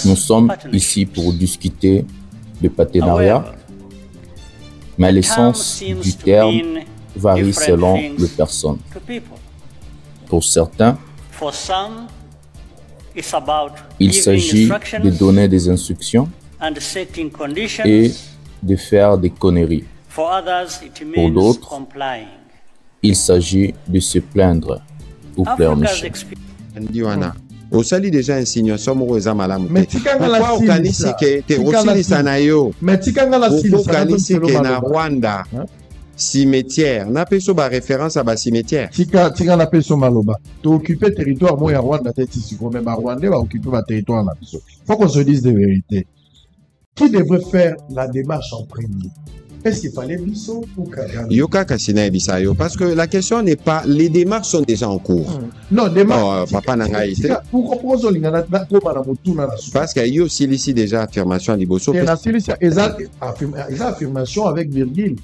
Nous sommes ici pour discuter de partenariat, mais l'essence du terme varie selon les personnes. Pour certains, il s'agit de donner des instructions et de faire des conneries. Pour d'autres, il s'agit de se plaindre ou pleurnicher. Au sali déjà insinuation moko eza malamu te. Pourquoi okanisi ke te osilisa na yo? Okanisi ke na Rwanda cimetière na peso ba référence à ba cimetière. Tika na peso maloba. Tu occupes territoire moi ya Rwanda te tisiko mais ba Rwandais va occuper ba territoire na peso. Faut qu'on se dise des vérités. Qui devrait faire la démarche en premier? Est-ce qu'il fallait Bisso ou Kagame? Yoka Kasina Bisayo, parce que la question n'est pas, les démarches sont déjà en cours. Non, démarches. Papa Nangaïté. Pourquoi parce qu'il y a aussi ici déjà affirmation à Liboso. Il y a affirmation avec virgule.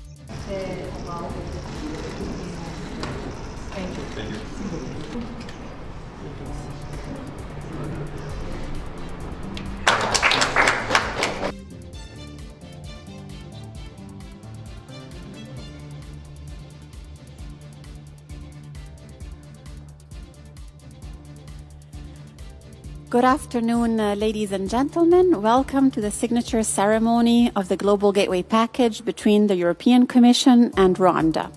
Good afternoon, ladies and gentlemen. Welcome to the signature ceremony of the Global Gateway Package between the European Commission and Rwanda.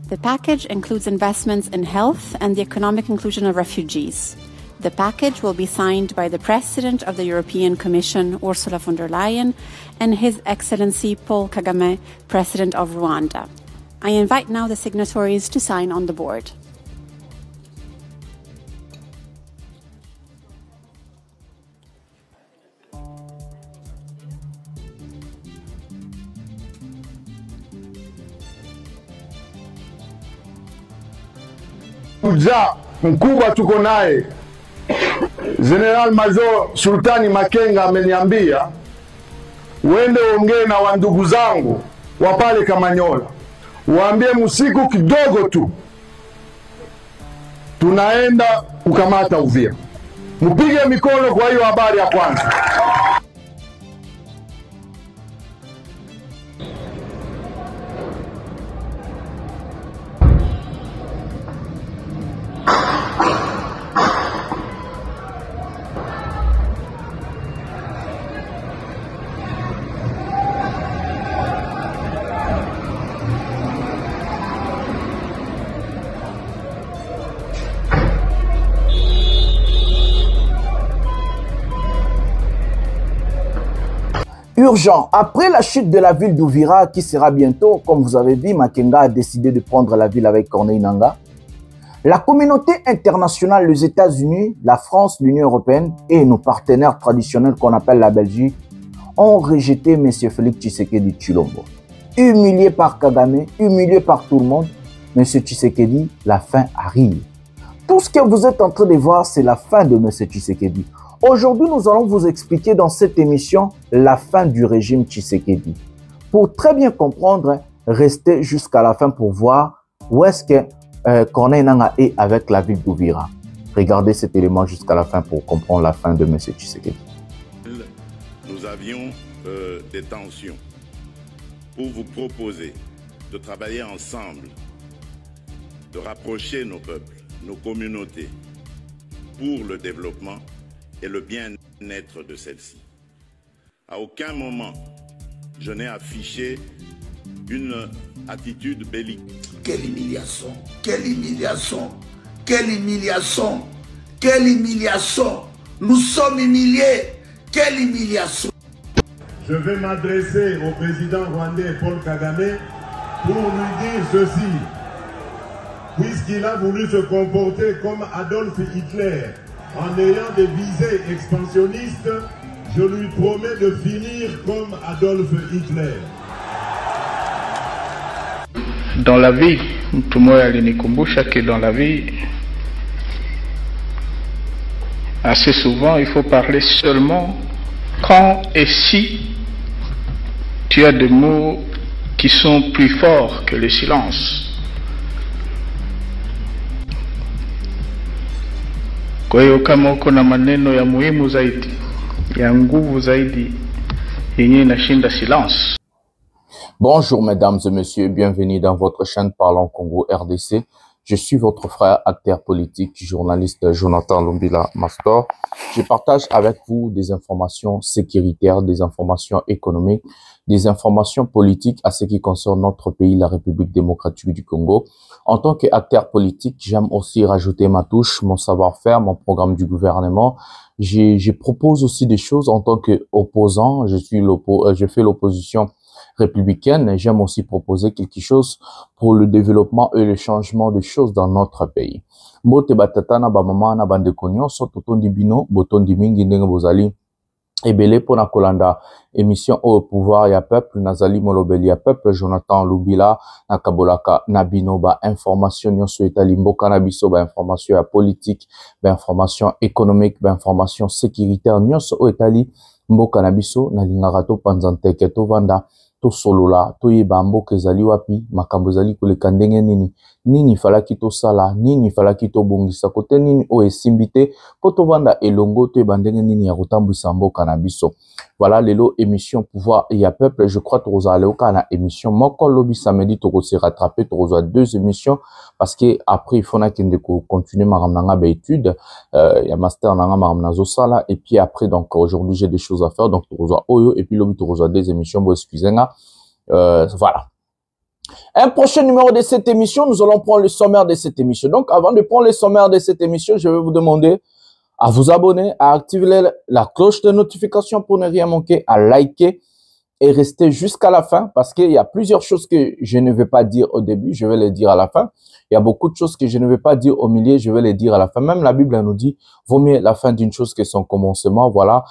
The package includes investments in health and the economic inclusion of refugees. The package will be signed by the President of the European Commission, Ursula von der Leyen, and His Excellency Paul Kagame, President of Rwanda. I invite now the signatories to sign on the board. Mkubwa tuko naye General Major Sultani Makenga ameniambia uende ongee na wandugu zangu wa pale Kamanyola, waambie musiku kidogo tu tunaenda kukamata Uvira. Mpige mikono kwa hiyo habari ya kwanza. Urgent, après la chute de la ville d'Uvira qui sera bientôt, comme vous avez vu, Makenga a décidé de prendre la ville avec Corneille Nangaa. La communauté internationale, les États-Unis, la France, l'Union européenne et nos partenaires traditionnels qu'on appelle la Belgique ont rejeté M. Félix Tshisekedi Tshilombo. Humilié par Kagame, humilié par tout le monde, M. Tshisekedi, la fin arrive. Tout ce que vous êtes en train de voir, c'est la fin de M. Tshisekedi. Aujourd'hui, nous allons vous expliquer dans cette émission la fin du régime Tshisekedi. Pour très bien comprendre, restez jusqu'à la fin pour voir où est-ce que Corneille Nangaa est avec la ville d'Uvira. Regardez cet élément jusqu'à la fin pour comprendre la fin de M. Tshisekedi. Nous avions des tensions pour vous proposer de travailler ensemble, de rapprocher nos peuples, nos communautés pour le développement et le bien-être de celle-ci. À aucun moment, je n'ai affiché une attitude bellique. Quelle humiliation! Quelle humiliation! Quelle humiliation! Quelle humiliation! Nous sommes humiliés! Quelle humiliation! Je vais m'adresser au président rwandais Paul Kagame pour lui dire ceci. Puisqu'il a voulu se comporter comme Adolf Hitler, en ayant des visées expansionnistes, je lui promets de finir comme Adolf Hitler. Dans la vie, mtu mmoja alinikumbusha que dans la vie, assez souvent, il faut parler seulement quand et si tu as des mots qui sont plus forts que le silence. Kwa hiyo kama uko na maneno ya muhimu zaidi, ya nguvu zaidi, yenye inashinda silence. Bonjour mesdames et messieurs, bienvenue dans votre chaîne Parlons Congo RDC. Je suis votre frère, acteur politique, journaliste Jonathan Lumbila Mastor. Je partage avec vous des informations sécuritaires, des informations économiques, des informations politiques à ce qui concerne notre pays, la République démocratique du Congo. En tant qu'acteur politique, j'aime aussi rajouter ma touche, mon savoir-faire, mon programme du gouvernement. Je propose aussi des choses en tant qu'opposant. Je fais l'opposition républicaine. J'aime aussi proposer quelque chose pour le développement et le changement des choses dans notre pays. Mbote batatana ba mama na bande konyo so totondi bino botondi mingi ndenge bozali ebele pona kolanda émission au pouvoir ya peuple nazali molobeli ya peuple Jonathan Lubila na kabolaka na bino ba information nyonso etali mboka na biso ba information ya politique ba information économique ba information sécuritaire nyonso etali mboka na biso na lingaka to panzanteke to vanda to solola to yeba mboka ezali wapi makambo ezali koleka ndenge nini falaki to sala nini falaki to bongisa kote nini o esimbite po to vanda elongo to yeba ndenge nini ya kotambwisa mboka na biso. Voilà lelo émission pouvoir ya peuple. Je crois que allez au na émission moko lobi samedi to se rattraper to deux émissions parce que après il faut na kende ko continuer maramnanga ba étude ya master nanga maramna zo sala et puis après donc aujourd'hui j'ai des choses à faire donc to oyo et puis lobi to deux émissions bo excusez-moi. Voilà. Un prochain numéro de cette émission, nous allons prendre le sommaire de cette émission. Donc, avant de prendre le sommaire de cette émission, je vais vous demander à vous abonner, à activer la cloche de notification pour ne rien manquer, à liker et rester jusqu'à la fin parce qu'il y a plusieurs choses que je ne vais pas dire au début, je vais les dire à la fin. Il y a beaucoup de choses que je ne vais pas dire au milieu, je vais les dire à la fin. Même la Bible nous dit, vaut mieux la fin d'une chose que son commencement. Voilà,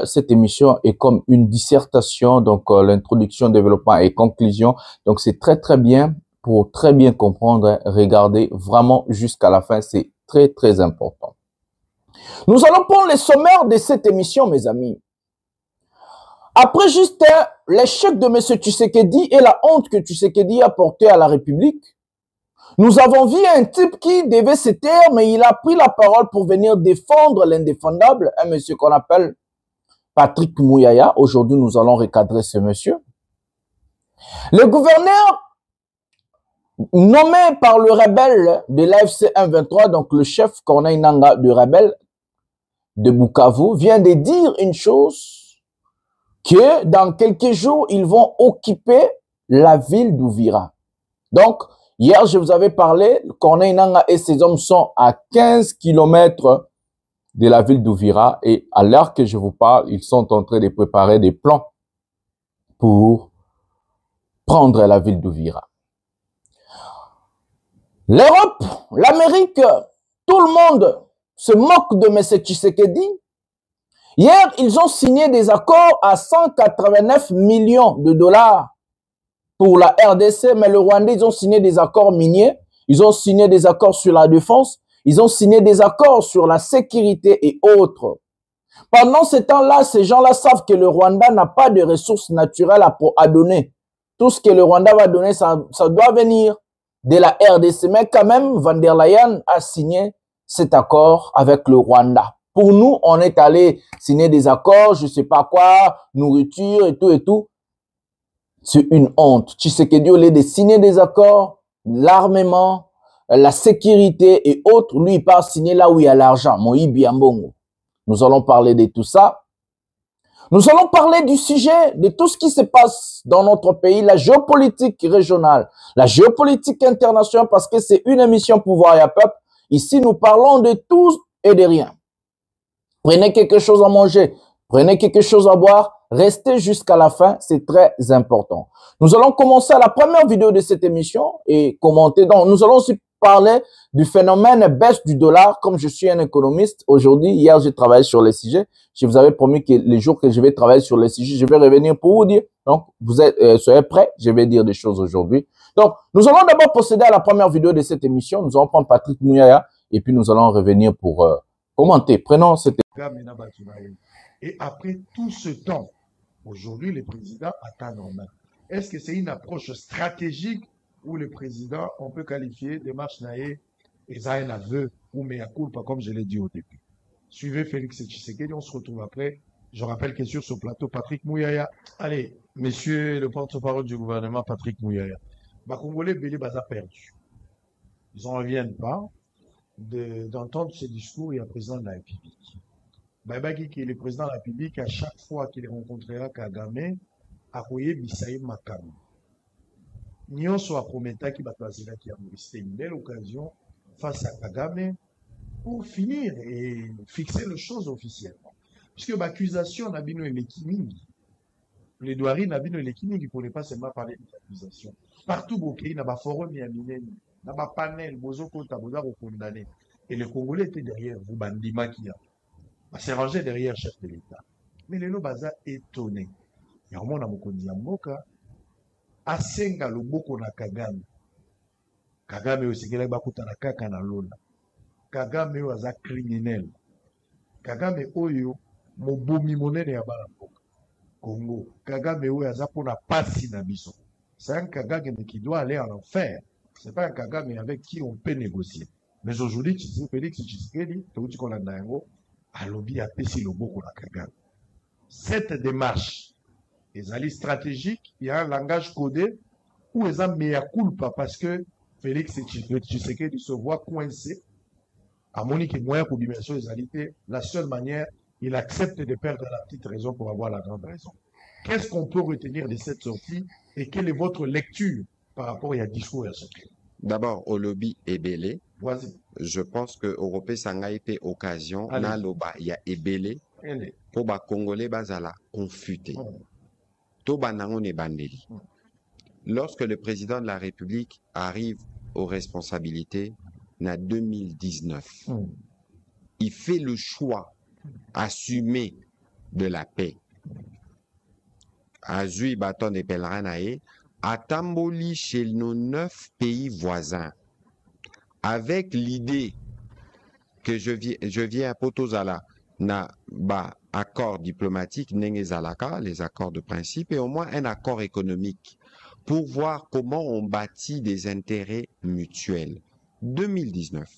cette émission est comme une dissertation, donc l'introduction, développement et conclusion. Donc c'est très très bien pour très bien comprendre. Regardez vraiment jusqu'à la fin, c'est très très important. Nous allons prendre les sommaires de cette émission, mes amis. Après juste l'échec de M. Tshisekedi et la honte que Tshisekedi a portée à la République, nous avons vu un type qui devait se taire, mais il a pris la parole pour venir défendre l'indéfendable, un monsieur qu'on appelle Patrick Mouyaya. Aujourd'hui, nous allons recadrer ce monsieur. Le gouverneur nommé par le rebelle de l'AFC 123, donc le chef Corneille Nangaa de rebelle de Bukavu, vient de dire une chose, que dans quelques jours, ils vont occuper la ville d'Ouvira. Donc, hier, je vous avais parlé, Corneille Nangaa et ses hommes sont à 15 km de la ville d'Ouvira et à l'heure que je vous parle, ils sont en train de préparer des plans pour prendre la ville d'Ouvira. L'Europe, l'Amérique, tout le monde se moque de M. Tshisekedi. Hier, ils ont signé des accords à 189 millions de dollars pour la RDC, mais le Rwanda, ils ont signé des accords miniers, ils ont signé des accords sur la défense, ils ont signé des accords sur la sécurité et autres. Pendant ce temps-là, ces gens-là savent que le Rwanda n'a pas de ressources naturelles à donner. Tout ce que le Rwanda va donner, ça doit venir de la RDC. Mais quand même, Van der Leyen a signé cet accord avec le Rwanda. Pour nous, on est allé signer des accords, je sais pas quoi, nourriture et tout et tout. C'est une honte. Tshisekedi, au lieu de signer des accords, l'armement, la sécurité et autres, lui, il part signer là où il y a l'argent. Moïse Biambongo. Nous allons parler de tout ça. Nous allons parler du sujet, de tout ce qui se passe dans notre pays, la géopolitique régionale, la géopolitique internationale, parce que c'est une émission Pouvoir et Peuple. Ici, nous parlons de tout et de rien. Prenez quelque chose à manger, prenez quelque chose à boire, restez jusqu'à la fin, c'est très important. Nous allons commencer à la première vidéo de cette émission et commenter. Donc, nous allons aussi parler du phénomène baisse du dollar. Comme je suis un économiste, aujourd'hui, hier, j'ai travaillé sur les sujets. Je vous avais promis que les jours que je vais travailler sur les sujets, je vais revenir pour vous dire. Donc, vous êtes, soyez prêts, je vais dire des choses aujourd'hui. Donc, nous allons d'abord procéder à la première vidéo de cette émission. Nous allons prendre Patrick Mouyaya et puis nous allons revenir pour commenter. Prenons cette... Et après tout ce temps, aujourd'hui, le président attend normal. Est-ce que c'est une approche stratégique où le président, on peut qualifier de marche naïe et ça un aveu ou mea culpa, comme je l'ai dit au début? Suivez Félix Tshisekedi, on se retrouve après. Je rappelle que sur ce plateau, Patrick Mouyaya. Allez, monsieur le porte-parole du gouvernement, Patrick Mouyaya. Congolais, Bélé Baza perdu. Ils n'en reviennent pas d'entendre ce discours et un président de la République. Babaki, qui est le président de la République, à chaque fois qu'il rencontrera Kagame, a koye Bisaï Makam. Nyonso a prometa qui va passer qui a c'était une belle occasion face à Kagame pour finir et fixer les choses officiellement. Puisque l'accusation n'a bino elekimingi. Les douaries n'a bino elekimingi pour ne pas seulement parler d'accusation. Partout au pays, n'a pas forum ni amineni, n'a pas panel, bozoko taboza condamné. Et les Congolais étaient derrière vous, bandima qui a. C'est rangé derrière chef de l'État. Mais les Lobaza étonnés. Il y a un monde à Mokondi Mboka. Asenga loboko na Kagame. Kagame osekele bakuta na kaka na lola. Kagame oza criminel. Kagame oyo mobomi monene ya bana mboka. Congo. Kagame oyo aza pona pasi na biso. C'est un Kagame qui doit aller en enfer. C'est pas un Kagame avec qui on peut négocier. Mais aujourd'hui, Félix Tshisekedi, tout qu'on a dans alobi a pesi loboko na Kagame. Cette démarche est stratégique, il y a un langage codé où ils ont mea culpa parce que Félix Tshisekedi se voit coincé. À Monique et moyen pour dimension des la seule manière, il accepte de perdre la petite raison pour avoir la grande raison. Qu'est-ce qu'on peut retenir de cette sortie et quelle est votre lecture par rapport à discours à ce qui? D'abord, au lobby Ebélé. Je pense que Europé Sanga été occasion, na loba, il y a Ebélé, pour ba Congolais bazala, confuté. Toba nango ne bandeli. Lorsque le président de la République arrive aux responsabilités, en 2019, il fait le choix assumé de la paix. Azui bâton de pèlerinae, à Tamboli chez nos 9 pays voisins, avec l'idée que je viens à Potozala, na ba accord diplomatique, Nengezalaka, les accords de principe, et au moins un accord économique, pour voir comment on bâtit des intérêts mutuels. 2019,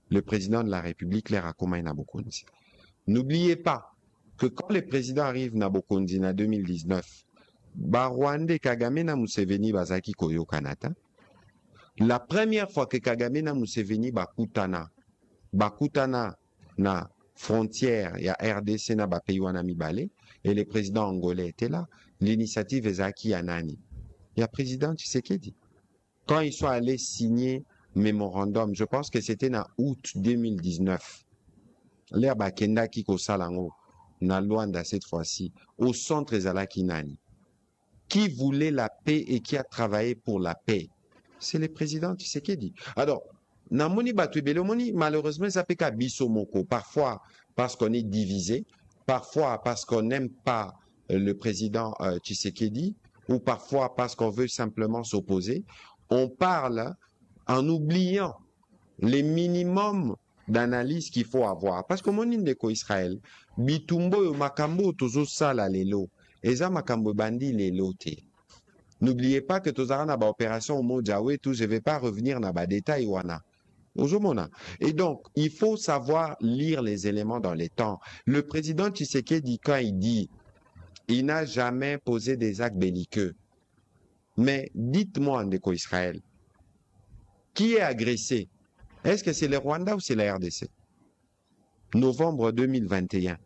le président de la République, Lerakomaï Nabokondi. N'oubliez pas que quand le président arrive Nabokondi en 2019, Rwanda Kagame na Museveni bazaki koyo kanata. La première fois que Kagame na Museveni bakutana na frontière, il y a RDC na pays wana mibale, et le président angolais était là, l'initiative Ezaki Anani. Il y a président Tshisekedi. Quand ils sont allés signer mémorandum, je pense que c'était en août 2019. L'air bakenda kiko salango, na Luanda cette fois-ci, au centre Ezalaki Nani. Qui voulait la paix et qui a travaillé pour la paix? C'est le président Tshisekedi. Alors, Namoni Batouibele Moni, malheureusement, ça peut qu'à Bissomoko. Parfois parce qu'on est divisé, parfois parce qu'on n'aime pas le président Tshisekedi, ou parfois parce qu'on veut simplement s'opposer. On parle en oubliant les minimums d'analyse qu'il faut avoir. Parce que mon indeko Israël, Bitumbo Makambo Tozo Sala Lelo, Eza Makambo Bandi Lelo Te. N'oubliez pas que Tozara na ba opération au Modjawe, tout, je vais pas revenir na ba détail wana. Et donc, il faut savoir lire les éléments dans les temps. Le président Tshisekedi, quand il dit, il n'a jamais posé des actes belliqueux. Mais dites-moi, Ndeko Israël, qui est agressé? Est-ce que c'est le Rwanda ou c'est la RDC? Novembre 2021,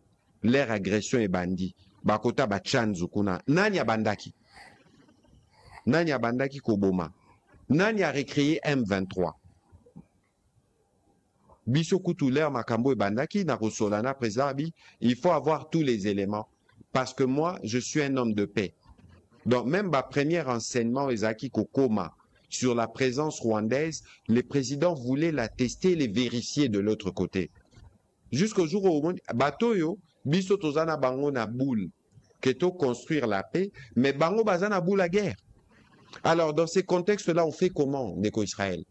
l'ère agression est bandit. Bakota Bachanzukuna. Nani Bandaki? Nani Bandaki Koboma? Nani a recréé M23? Bisokutu l'ère Makambo et Bandaki, Narosolana, président, il faut avoir tous les éléments. Parce que moi, je suis un homme de paix. Donc, même ma premier enseignement, Ezaki Kokoma, sur la présence rwandaise, les présidents voulaient la tester et les vérifier de l'autre côté. Jusqu'au jour où, Batoyo, Biso Tozana Bango na boule, keto construire la paix, mais Bango Bazana boule la guerre. Alors, dans ces contextes-là, on fait comment, Neko Israël?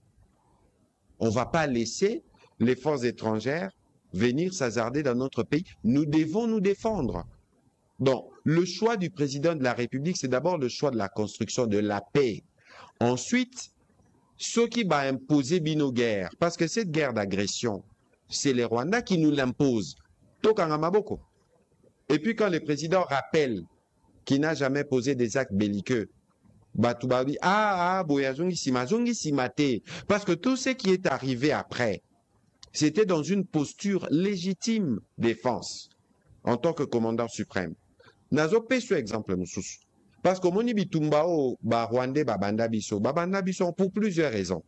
On va pas laisser les forces étrangères venir s'hasarder dans notre pays. Nous devons nous défendre. Donc, le choix du président de la République, c'est d'abord le choix de la construction de la paix. Ensuite, ce qui va imposer Bino guerre, parce que cette guerre d'agression, c'est les Rwandais qui nous l'imposent. Tokangamaboko. Et puis quand le président rappelle qu'il n'a jamais posé des actes belliqueux, Batoubabi, parce que tout ce qui est arrivé après, c'était dans une posture légitime défense en tant que commandant suprême. Nazo peso exemple mususu. Parce que moni bitumbao ba Rwandais babanda biso pour plusieurs raisons.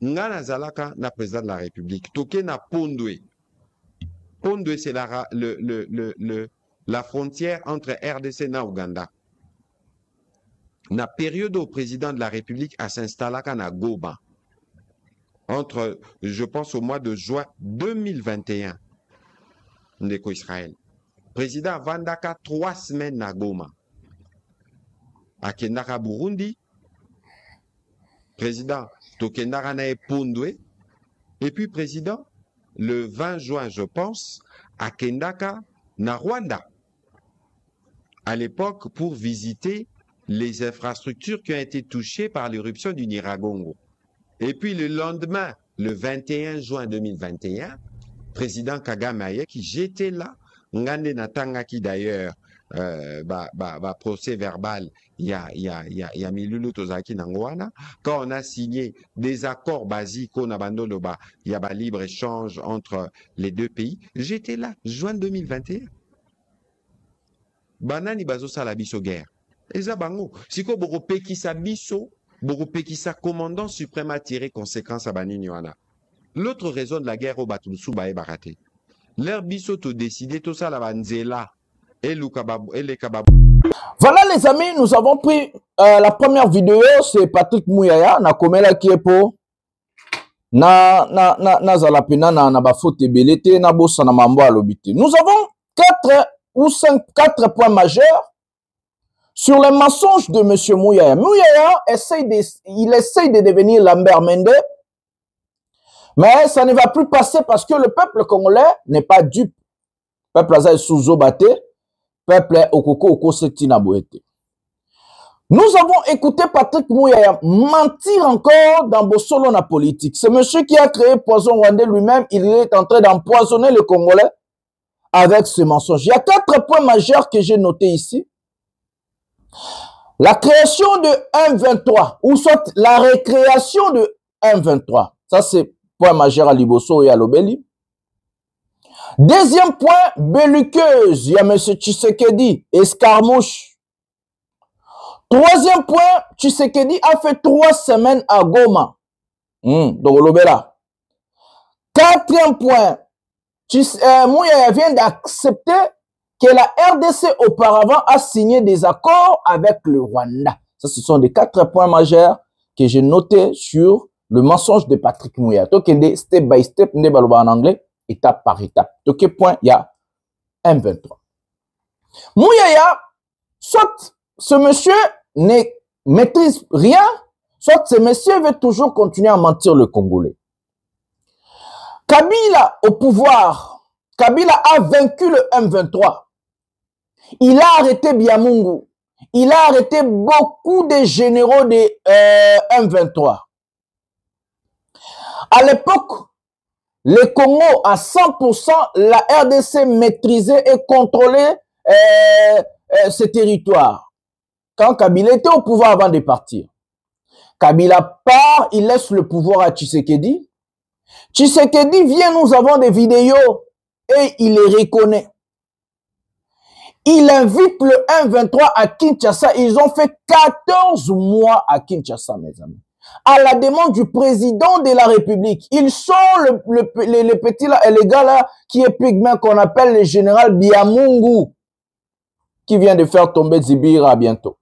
Nga nazalaka na président de la République, toke na Pondwe. Pondwe c'est la frontière entre RDC et Ouganda. Na période au président de la République a s'installé à Goma. Entre, je pense, au mois de juin 2021, Ndeko Israël. Président Vandaka 3 semaines à Goma. À Kendaka Burundi. Président Tokendara na Pondwe. Et puis président, le 20 juin, je pense, à Kendaka na Rwanda. À l'époque, pour visiter les infrastructures qui ont été touchées par l'éruption du Nyiragongo. Et puis le lendemain, le 21 juin 2021, président Kagame qui j'étais là, Ngande Natanga qui d'ailleurs, procès verbal, il y a Milulu Tozaki Nangwana, quand on a signé des accords basiques au Nabandoloba, il y a libre-échange entre les deux pays, j'étais là, juin 2021. Banani bazo salabiso guerre. Eza bango, siko boko pekisa biso, boko pekisa commandant suprême a tiré conséquence à banini wana. L'autre raison de la guerre au Batulusu ba baraté. Leur biso to décidé tout ça la banzela et les kababou. Voilà les amis, nous avons pris la première vidéo, c'est Patrick Mouyaya na komela kiepo na zalapena na bafote belete na bossa na mambo alobité. Nous avons 4 points majeurs sur les mensonges de M. Mouyaya. Mouyaya essaye de devenir Lambert Mende, mais ça ne va plus passer parce que le peuple congolais n'est pas dupe. Le peuple azaï sous-obaté, peuple okoko oko setina boete. Nous avons écouté Patrick Mouyaya mentir encore dans Bossolo na politique. C'est monsieur qui a créé Poison Rwandais lui-même, il est en train d'empoisonner le Congolais avec ce mensonge. Il y a 4 points majeurs que j'ai notés ici. La création de 1.23 ou soit la récréation de 1.23. Ça, c'est point majeur à Liboso et à Lobeli. Deuxième point, belliqueuse. Il y a M. Tshisekedi, escarmouche. Troisième point, Tshisekedi a fait 3 semaines à Goma. Donc, Lobela. Quatrième point, Mouyaya vient d'accepter que la RDC auparavant a signé des accords avec le Rwanda. Ça, ce sont des 4 points majeurs que j'ai notés sur le mensonge de Patrick Mouyaya. Donc, step by step, en anglais, étape par étape. Donc, quel point il y a 1.23. Mouyaya, soit ce monsieur ne maîtrise rien, soit ce monsieur veut toujours continuer à mentir le Congolais. Kabila au pouvoir, Kabila a vaincu le M23. Il a arrêté Biamungu. Il a arrêté beaucoup de généraux de M23. À l'époque, le Congo, à 100%, la RDC maîtrisait et contrôlait ses territoires. Quand Kabila était au pouvoir avant de partir. Kabila part, il laisse le pouvoir à Tshisekedi. Tshisekedi vient, nous avons des vidéos et il les reconnaît. Il invite le M23 à Kinshasa. Ils ont fait 14 mois à Kinshasa, mes amis. À la demande du président de la République. Ils sont les petits là, les gars là, qui est pygmée, qu'on appelle le général Biamungu, qui vient de faire tomber Zibira bientôt.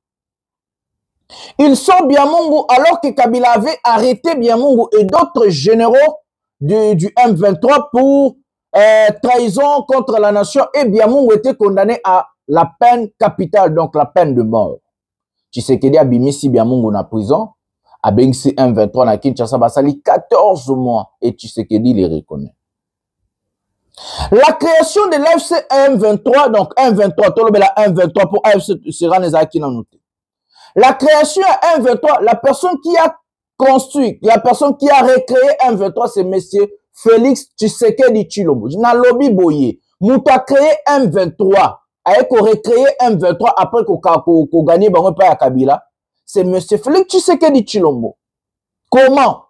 Ils sont Biamungu, alors que Kabila avait arrêté Biamungu et d'autres généraux du M23 pour trahison contre la nation, et Biamungu était condamné à la peine capitale, donc la peine de mort. Tshisekedi a bimisi Biamungu na prison, a bengisi M23 na Kinshasa, basali 14 mois, et Tshisekedi les reconnaît. La création de l'AFC M23, donc M23, tolobela M23 pour AFC Seranezaki na noté. La création à M23, la personne qui a construit, la personne qui a recréé M23, c'est M. Félix Tshisekedi Tshilombo. Na lobby boye. Moutou a créé M23. Aye ko recréer M23 après qu'on gagne bango pa ya Kabila. C'est monsieur Félix Tshisekedi Tshilombo. Comment?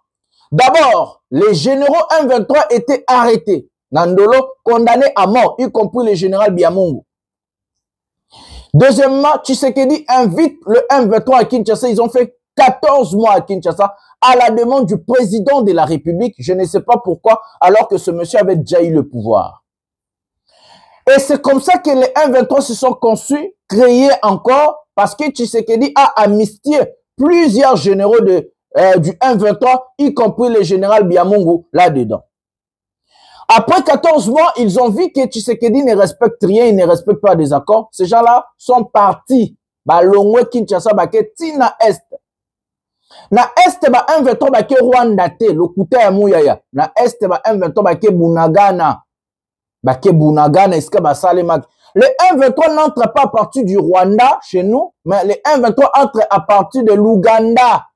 D'abord, les généraux M23 étaient arrêtés. Nandolo, condamnés à mort, y compris le général Biamungu. Deuxièmement, Tshisekedi invite le M23 à Kinshasa. Ils ont fait 14 mois à Kinshasa à la demande du président de la République. Je ne sais pas pourquoi, alors que ce monsieur avait déjà eu le pouvoir. Et c'est comme ça que les M23 se sont conçus, créés encore, parce que Tshisekedi a amnistié plusieurs généraux du M23, y compris le général Biamungu, là-dedans. Après 14 mois, ils ont vu que Tshisekedi ne respecte rien, il ne respecte pas des accords. Ces gens-là sont partis. Longwe Kinshasa, Tina Est. Na Est, M23, Rwanda, le Kouta ya Mouyaya. Na Est, M23, Bunagana. Bunagana, est-ce que le M23 n'entre pas à partir du Rwanda, chez nous, mais le M23 entre à partir de l'Ouganda.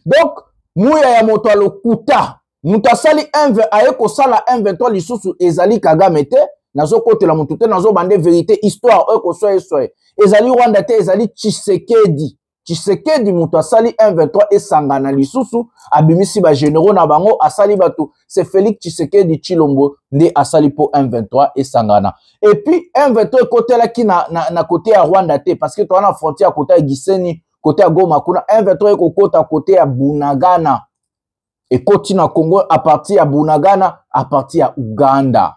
Donc, Mouyaya Moto le Kouta. Mouta sali ayeko sala M23 lisusu ezali Kagame te nazo kote la mutute nazo bande vérité histoire eko soye ezali Rwanda te ezali Tshisekedi Mouta sali M23 esangana lisusu abimisi ba généraux na bango asali batu c'est Félix Tshisekedi Tshilombo nde asali po M23 esangana et puis M23 côté là qui na côté à Rwanda te parce que toi na frontière côté à Gisenyi côté à Goma kuna M23 eko kota côté à Bunagana. Et continue à Congo à partir à Bunagana, à partir à Ouganda.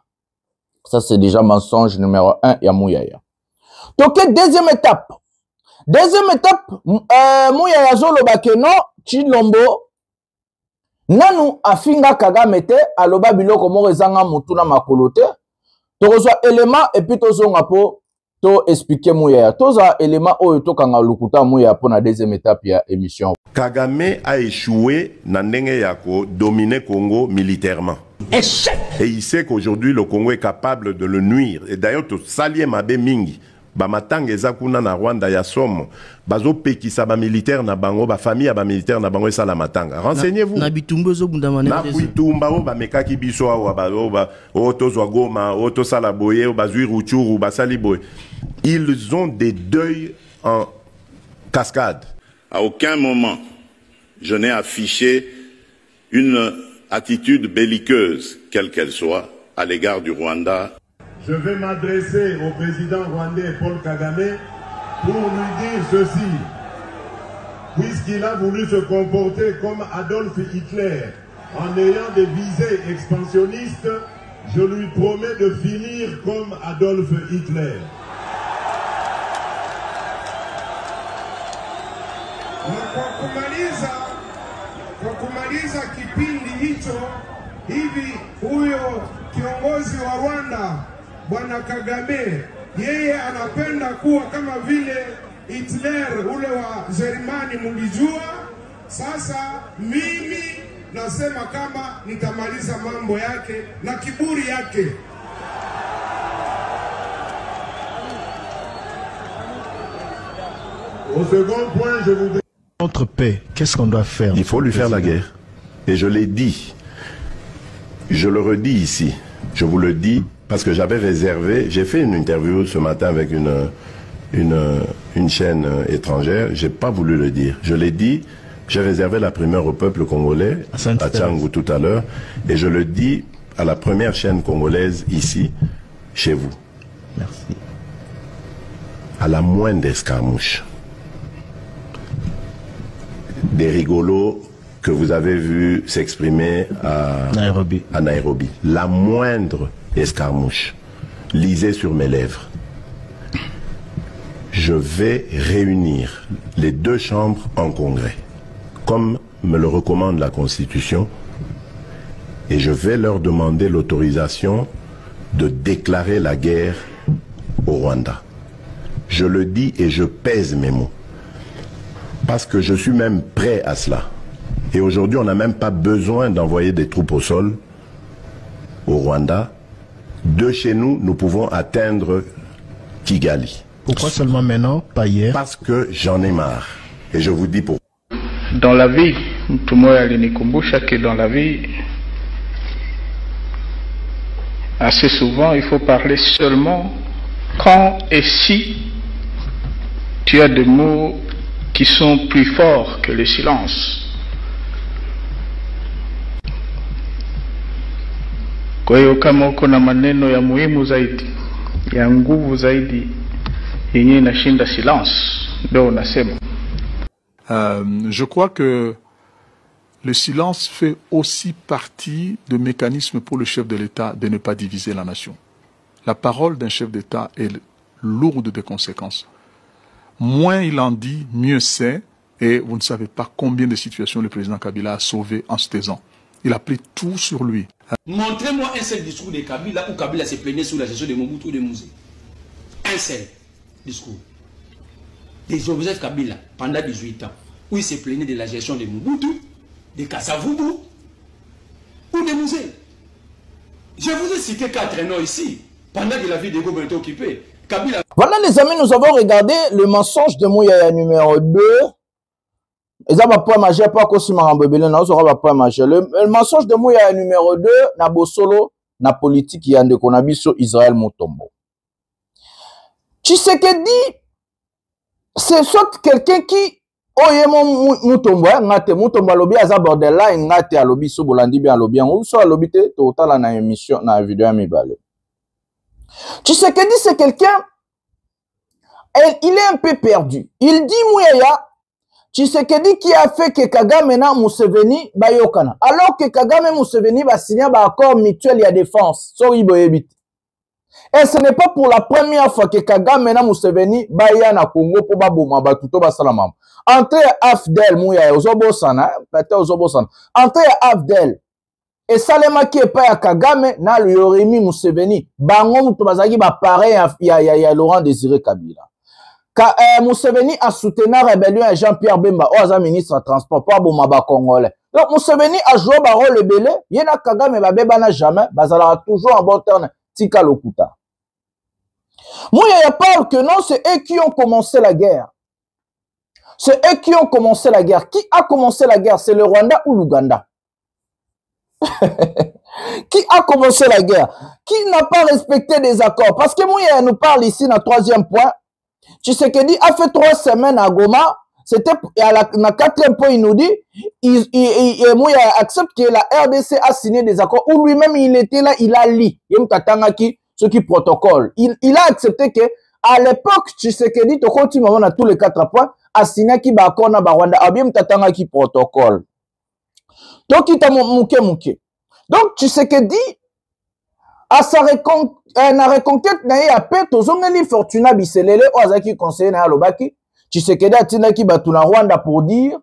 Ça, c'est déjà mensonge numéro 1 et à Mouyaya. Donc, deuxième étape. Mouyaya Zolo Bakeno, Tshilombo, Nanu Afinga Kagame te, Aloba Biloko Morezanga Mutuna Makolote, Tozoa élément et puis Tozonga po, to expliquer Mouyaya. Toza élément oyo kanga lukuta Mouyaya pour la deuxième étape ya émission. Kagame a échoué na ndenge ya ko dominer Congo militairement. Échec. Et il sait qu'aujourd'hui le Congo est capable de le nuire. Et d'ailleurs to salie mabe mingi. Ba matanga ezakuna na Rwanda ya somo. Bazo pekisa ba militaire na bango, ba famille ba militaire na bango esala matanga. Renseignez-vous. Na bitumba zo bundamane. Na bitumba o ba mekaki biso awa ba o tozwa Goma, o to sala boye, o bazui Ruchuru, ba sali boye. Ils ont des deuils en cascade. À aucun moment, je n'ai affiché une attitude belliqueuse, quelle qu'elle soit, à l'égard du Rwanda. Je vais m'adresser au président rwandais Paul Kagame pour lui dire ceci. Puisqu'il a voulu se comporter comme Adolf Hitler en ayant des visées expansionnistes, je lui promets de finir comme Adolf Hitler. Kwa kumaliza kipindi hicho hivi, huyo kiongozi wa Rwanda Bwana Kagame, yeye anapenda kuwa kama vile Hitler ule wa Jerumani mlijua. Sasa mimi nasema kama nitamaliza mambo yake na kiburi yake. Au second point, je vous Notre paix, qu'est-ce qu'on doit faire? Il faut lui faire la guerre. Et je l'ai dit. Je le redis ici. Je vous le dis parce que j'avais réservé. J'ai fait une interview ce matin avec une chaîne étrangère. J'ai pas voulu le dire. Je l'ai dit. J'ai réservé la primeur au peuple congolais, à Tchangou tout à l'heure. Et je le dis à la première chaîne congolaise ici, chez vous. Merci. À la moindre escarmouche, des rigolos que vous avez vu s'exprimer à Nairobi. La moindre escarmouche, lisez sur mes lèvres. Je vais réunir les deux chambres en congrès, comme me le recommande la Constitution, et je vais leur demander l'autorisation de déclarer la guerre au Rwanda. Je le dis et je pèse mes mots. Parce que je suis même prêt à cela. Et aujourd'hui, on n'a même pas besoin d'envoyer des troupes au sol au Rwanda. De chez nous, nous pouvons atteindre Kigali. Pourquoi seulement maintenant, pas hier? Parce que j'en ai marre. Et je vous dis pourquoi. Dans la vie, tout le monde a que dans la vie, assez souvent, il faut parler seulement quand et si tu as des mots qui sont plus forts que le silence. Kwa hiyo kama uko na maneno ya muhimu zaidi, ya nguvu zaidi, yenye inashinda silence, ndio unasema. Je crois que le silence fait aussi partie de mécanismes pour le chef de l'État de ne pas diviser la nation. La parole d'un chef d'État est lourde de conséquences. Moins il en dit, mieux c'est, et vous ne savez pas combien de situations le président Kabila a sauvées en se taisant. Il a pris tout sur lui. Montrez-moi un seul discours de Kabila où Kabila s'est plaigné sous la gestion de Mobutu ou de Mouzé. Un seul discours de Joseph Kabila pendant 18 ans, où il s'est plaigné de la gestion de Mobutu, de Kasavubu ou de Mouzé. Je vous ai cité 4 noms ici, pendant que la ville de Goma était occupée. Kabila... Voilà les amis, nous avons regardé le mensonge de Mouyaya numéro 2. Le mensonge de Mouyaya numéro 2, na bosolo, na politique yande konabiso Israël Mutombo. Tshisekedi, c'est soit quelqu'un qui, oye mon Mutombo, ngate Mutombo alobi aza borderline, ngate alobi so bolandi bien alobi, ou so alobi te, total na émission, na vidéo amibale. Tshisekedi, c'est quelqu'un, il est un peu perdu. Il dit Mouyaya, Tshisekedi qui a fait que Kagame na Museveni bayokana. Alors que Kagame et Museveni va signer un accord mutuel et défense. Et ce n'est pas pour la première fois que Kagame na Museveni baya na Congo pour baboma batuto basalamam. Entre Afdel Mouyaya ozobosana, peut-être ozobosana. Entre Afdel et Salema qui est pas à Kagame na le Yorimi Museveni. Bango muto bazaki ba pareil ya Laurent Désiré Kabila. Museveni a soutenu la rébellion à Jean-Pierre Bemba, au ministre de transport, pour Bomaba Congolais. Donc Museveni a joué un rôle belé, Yena Kagame Babeba n'a jamais, Bazala toujours en bon terme, Tika Lokuta. Mouyaya parle que non, c'est eux qui ont commencé la guerre. C'est eux qui ont commencé la guerre. Qui a commencé la guerre? C'est le Rwanda ou l'Ouganda? Qui a commencé la guerre? Qui n'a pas respecté des accords? Parce que Mouyaya nous parle ici, dans le 3e point, Tshisekedi a fait 3 semaines à Goma. C'était à la 4e point, il nous dit, Mouyaya accepte que la RDC a signé des accords où lui-même il était là, il a lu. Ce qui protocole. Il a accepté que à l'époque, Tshisekedi, on a tous les 4 points, a signé qui accord na Rwanda, a bien tatanga qui protocole. Donc il t'a mouké. Donc Tshisekedi à sa reconquête na paix tozongeli Fortuna Biselele ozaki conseiller na lobaki Tshisekedi atinaki batu na Rwanda pour dire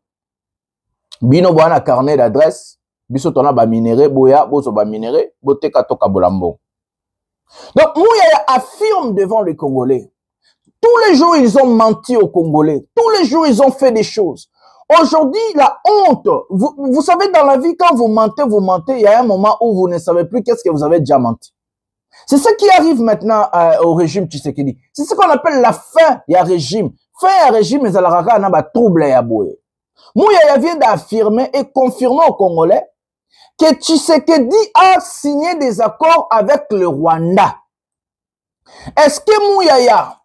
bino bwana carnet d'adresse biso tona ba minéré boya bozo ba minéré boteka toka bolambo. Donc Mouyaya affirme devant les Congolais, tous les jours ils ont menti aux Congolais, tous les jours ils ont fait des choses. Aujourd'hui, la honte, vous savez, dans la vie, quand vous mentez, il y a un moment où vous ne savez plus qu'est-ce que vous avez déjà menti. C'est ce qui arrive maintenant au régime Tshisekedi. C'est ce qu'on appelle la fin du régime. Fin du régime, mais la rara n'a pas trouble à bouer. Mouyaya vient d'affirmer et confirmer aux Congolais que Tshisekedi a signé des accords avec le Rwanda. Est-ce que Mouyaya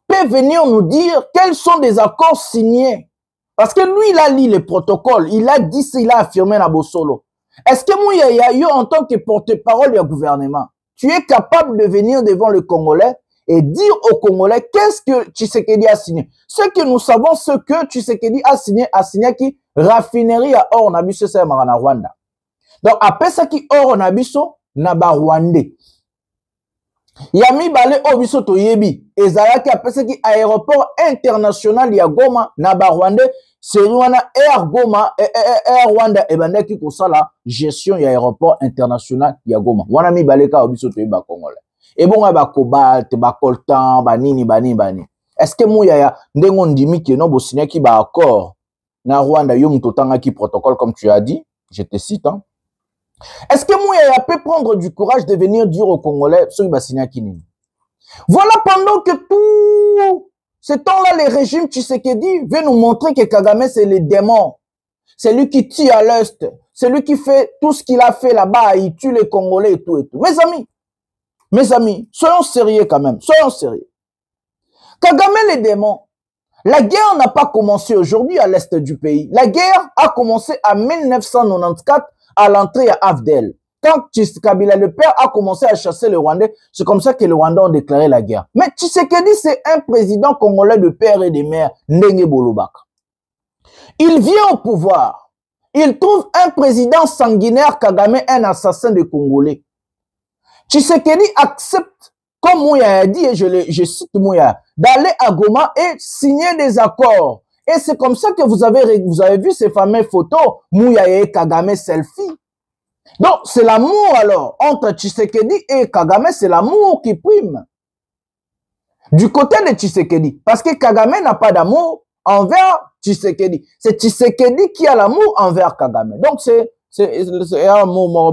peut venir nous dire quels sont des accords signés? Parce que lui, il a lu les protocoles, il a dit, il a affirmé na Bosolo. Est-ce que Mouyaya, en tant que porte-parole du gouvernement, tu es capable de venir devant le Congolais et dire aux Congolais qu'est-ce que Tshisekedi a signé? Ce que nous savons, ce que Tshisekedi a signé qui raffinerie à or nabiso c'est Marana Rwanda. Donc après ça qui or nabiso naba Rwandais. Yami bale obiso toyebi ezalaki après ça qui aéroport international ya Goma naba Rwandais c'est wana Air Goma Air Rwanda et bandaki ko sala gestion ya aéroport international ya Goma. Wana mi bale ka obiso toyeba Congolais. Et bon ba cobalt ba coltan ba nini. Est-ce que Mouyaya ndengo ndimi ke no bo signé ki ba accord na Rwanda yo mutotanga ki protocole comme tu as dit, je te cite hein. Est-ce que Mouyaya peut prendre du courage de venir dire aux Congolais ce qui va signer Kinini? Voilà pendant que tout ce temps-là, le régime Tshisekedi veut nous montrer que Kagame c'est le démon. C'est lui qui tire à l'est. C'est lui qui fait tout ce qu'il a fait là-bas. Il tue les Congolais et tout et tout. Mes amis, Mes amis, soyons sérieux quand même, soyons sérieux. Kagame les démons, la guerre n'a pas commencé aujourd'hui à l'est du pays. La guerre a commencé en 1994 à l'entrée à Afdel. Quand Kabila le père a commencé à chasser le Rwandais, c'est comme ça que les Rwandais ont déclaré la guerre. Mais Tshisekedi, c'est un président congolais de père et de mère, Ndenge Bolobaka. Il vient au pouvoir. Il trouve un président sanguinaire, Kagame, un assassin de Congolais. Tshisekedi accepte, comme Mouya a dit, et je cite Mouya, d'aller à Goma et signer des accords. Et c'est comme ça que vous avez vu ces fameuses photos, Mouya et Kagame selfie. Donc, c'est l'amour alors, entre Tshisekedi et Kagame, c'est l'amour qui prime. Du côté de Tshisekedi, parce que Kagame n'a pas d'amour envers Tshisekedi. C'est Tshisekedi qui a l'amour envers Kagame. Donc, c'est un mot,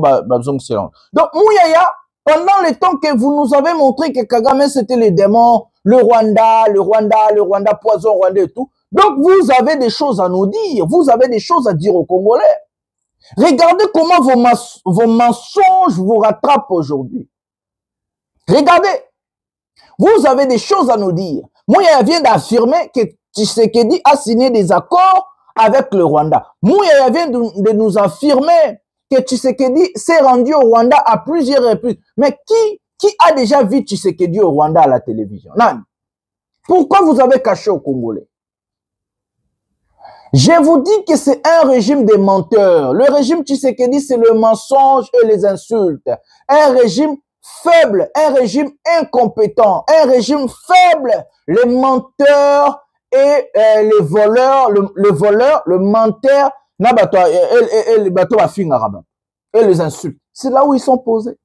donc, Mouyaya, pendant le temps que vous nous avez montré que Kagame c'était les démons, le Rwanda, poison Rwanda et tout. Donc, vous avez des choses à nous dire. Vous avez des choses à dire aux Congolais. Regardez comment vos mensonges vous rattrapent aujourd'hui. Regardez. Vous avez des choses à nous dire. Mouyaya vient d'affirmer que Tshisekedi a signé des accords avec le Rwanda. Mouyaya vient de nous affirmer que Tshisekedi s'est rendu au Rwanda à plusieurs reprises. Mais qui a déjà vu Tshisekedi au Rwanda à la télévision? Non. Pourquoi vous avez caché aux Congolais? Je vous dis que c'est un régime de menteurs. Le régime Tshisekedi, c'est le mensonge et les insultes. Un régime faible, un régime incompétent, un régime faible. Les menteurs et les voleurs, le menteur, et les insultes. C'est là où ils sont posés.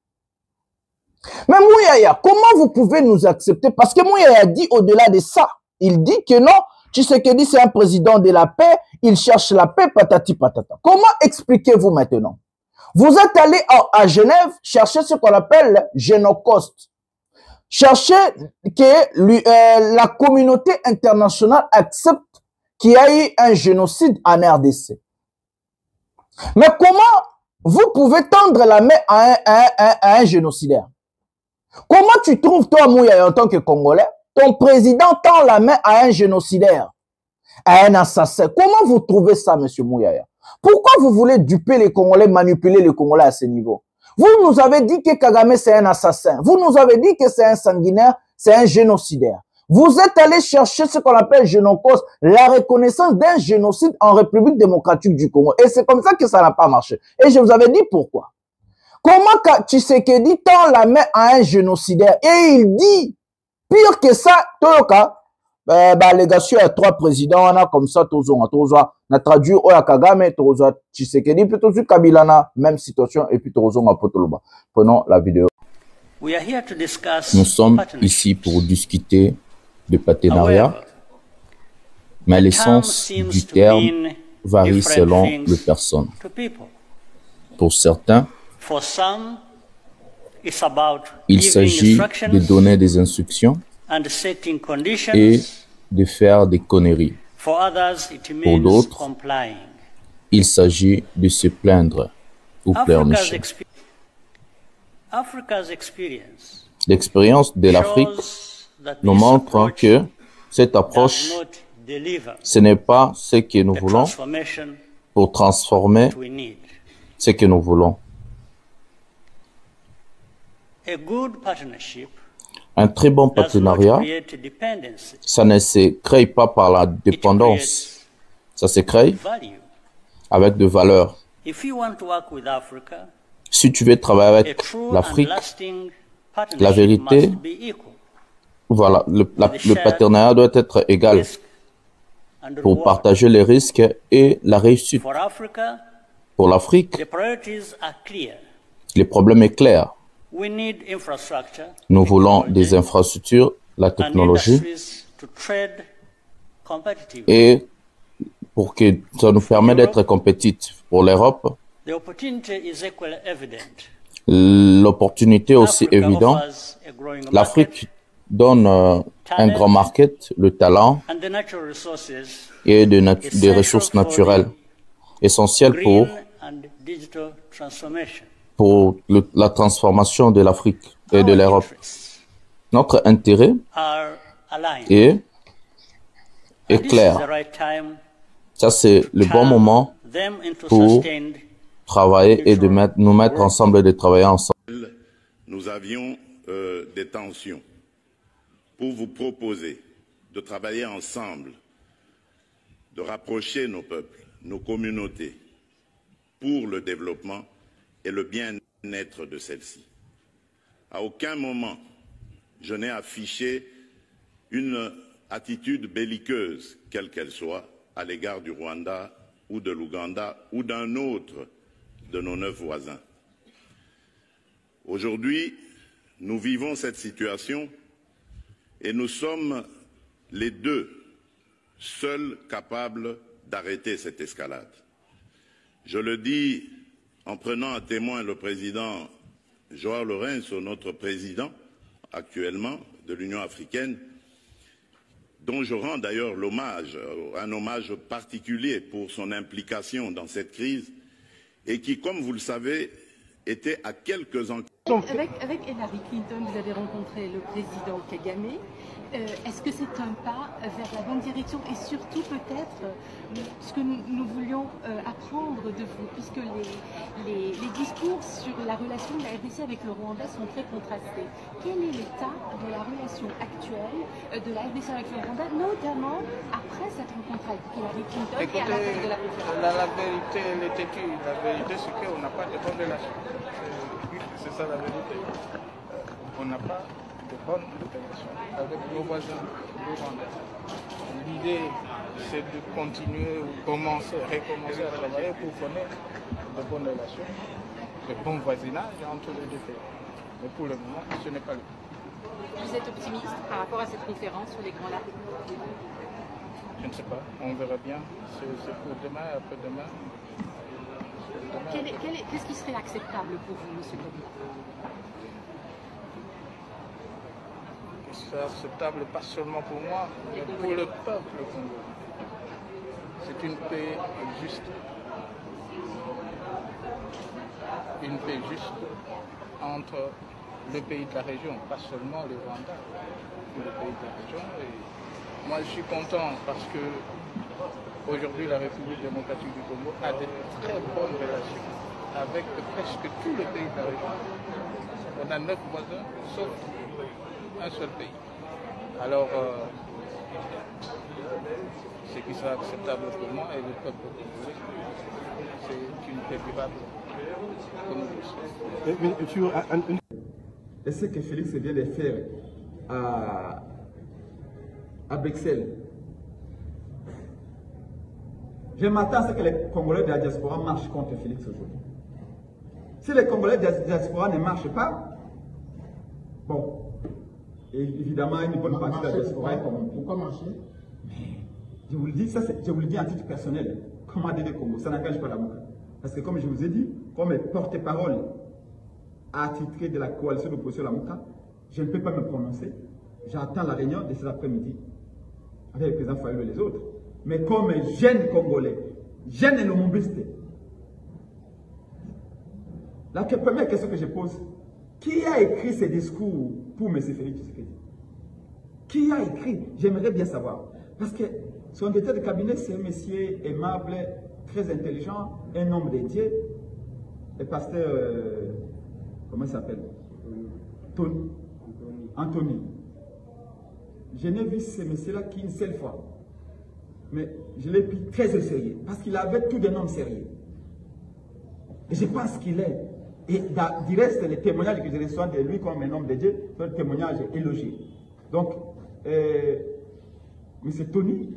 Mais Mouyaya, comment vous pouvez nous accepter? Parce que Mouyaya dit au-delà de ça, il dit que non, Tshisekedi c'est un président de la paix, il cherche la paix, patati patata. Comment expliquez-vous maintenant? Vous êtes allé à Genève chercher ce qu'on appelle génocide. Chercher que la communauté internationale accepte qu'il y a eu un génocide en RDC. Mais comment vous pouvez tendre la main à un génocidaire? Comment tu trouves, toi, Mouyaya, en tant que Congolais, ton président tend la main à un génocidaire, à un assassin? Comment vous trouvez ça, monsieur Mouyaya? Pourquoi vous voulez duper les Congolais, manipuler les Congolais à ce niveau? Vous nous avez dit que Kagame c'est un assassin. Vous nous avez dit que c'est un sanguinaire, c'est un génocidaire. Vous êtes allé chercher ce qu'on appelle génocide, la reconnaissance d'un génocide en République démocratique du Congo. Et c'est comme ça que ça n'a pas marché. Et je vous avais dit pourquoi. Comment Tshisekedi tend la main à un génocidaire? Et il dit, pire que ça, Toyoka, l'allégation à 3 présidents, on a comme ça, on a traduit Oya Kagame, Tshisekedi, puis tout Kabila, même situation, et puis Tozo Potoloba. Prenons la vidéo. Nous sommes ici pour discuter de partenariat, mais l'essence du terme varie selon les personnes. Pour certains, il s'agit de donner des instructions et de faire des conneries. Pour d'autres, il s'agit de se plaindre ou pleurnicher. L'expérience de l'Afrique nous montre que cette approche, ce n'est pas ce que nous voulons pour transformer ce que nous voulons. Un très bon partenariat, ça ne se crée pas par la dépendance, ça se crée avec de valeurs. Si tu veux travailler avec l'Afrique, la vérité, voilà, le partenariat doit être égal pour partager les risques et la réussite. Pour l'Afrique, le problème est clair. Nous voulons des infrastructures, la technologie, et pour que ça nous permette d'être compétitifs. Pour l'Europe, l'opportunité est aussi évidente. L'Afrique donne un grand market, le talent et des ressources naturelles essentielles pour la transformation de l'Afrique. et de l'Europe. Notre intérêt est clair. Ça, c'est le bon moment pour travailler et de nous mettre ensemble et de travailler ensemble. Nous avions des tensions pour vous proposer de travailler ensemble, de rapprocher nos peuples, nos communautés, pour le développement et le bien-être de celles-ci. À aucun moment, je n'ai affiché une attitude belliqueuse, quelle qu'elle soit, à l'égard du Rwanda ou de l'Ouganda ou d'un autre de nos 9 voisins. Aujourd'hui, nous vivons cette situation et nous sommes les deux seuls capables d'arrêter cette escalade. Je le dis en prenant à témoin le président Joao Lourenço, notre président actuellement de l'Union africaine, dont je rends d'ailleurs l'hommage, un hommage particulier pour son implication dans cette crise et qui, comme vous le savez, était à quelques enquêtes. Avec Hillary Clinton, vous avez rencontré le président Kagame. Est-ce que c'est un pas vers la bonne direction et surtout peut-être ce que nous voulions apprendre de vous, puisque les discours sur la relation de la RDC avec le Rwanda sont très contrastés. Quel est l'état de la relation actuelle de la RDC avec le Rwanda, notamment après cette rencontre avec Hillary Clinton? Écoutez, et à la fin de la conférence? La vérité, elle est têtue. La vérité, c'est qu'on n'a pas de bonne relation. C'est ça la vérité. On n'a pas de bonnes relations avec nos voisins du Rwanda. L'idée, c'est de continuer ou recommencer à travailler pour connaître de bonnes relations, de bons voisinages entre les deux pays. Mais pour le moment, ce n'est pas le cas. Vous êtes optimiste par rapport à cette conférence sur les Grands Lacs? Je ne sais pas, on verra bien. C'est pour demain, après-demain. Qu'est-ce qui serait acceptable pour vous, M. Kabila? C'est acceptable pas seulement pour moi, mais pour le peuple congolais. C'est une paix juste. Une paix juste entre les pays de la région, pas seulement le Rwanda, tous les pays de la région. Et moi, je suis content parce que aujourd'hui, la République démocratique du Congo a de très bonnes relations avec presque tous les pays de la région. On a 9 voisins, sauf un seul pays. Alors, ce qui sera acceptable pour moi et le peuple congolais, c'est une paix durable comme nous le souhaitons. Et ce que Félix vient de faire à Bruxelles, je m'attends à ce que les Congolais de la diaspora marchent contre Félix aujourd'hui. Si les Congolais de la diaspora ne marchent pas, bon, évidemment, une bonne partie de la diaspora est corrompue. Pourquoi marcher? Je vous le dis, je vous le dis en titre personnel, comme ADD Congo, ça n'engage pas la Mouka. Parce que comme je vous ai dit, comme porte-parole attitré de la coalition d'opposition à la Mouka, je ne peux pas me prononcer. J'attends la réunion de cet après-midi avec le président Fayulu et les autres. Mais comme jeune Congolais, jeune et lumumbiste, la première question que je pose, qui a écrit ces discours pour M. Félix Tshisekedi? Qui a écrit? J'aimerais bien savoir. Parce que son directeur de cabinet, c'est un monsieur aimable, très intelligent, un homme dédié, le pasteur, comment il s'appelle? Anthony. Je n'ai vu ce monsieur-là qu'une seule fois. Mais je l'ai pris très au sérieux, parce qu'il avait tout d'un homme sérieux. Et je pense qu'il est. Et du reste, les témoignages que je reçois de lui comme un homme de Dieu sont des témoignages élogieux. Donc, M. Tony,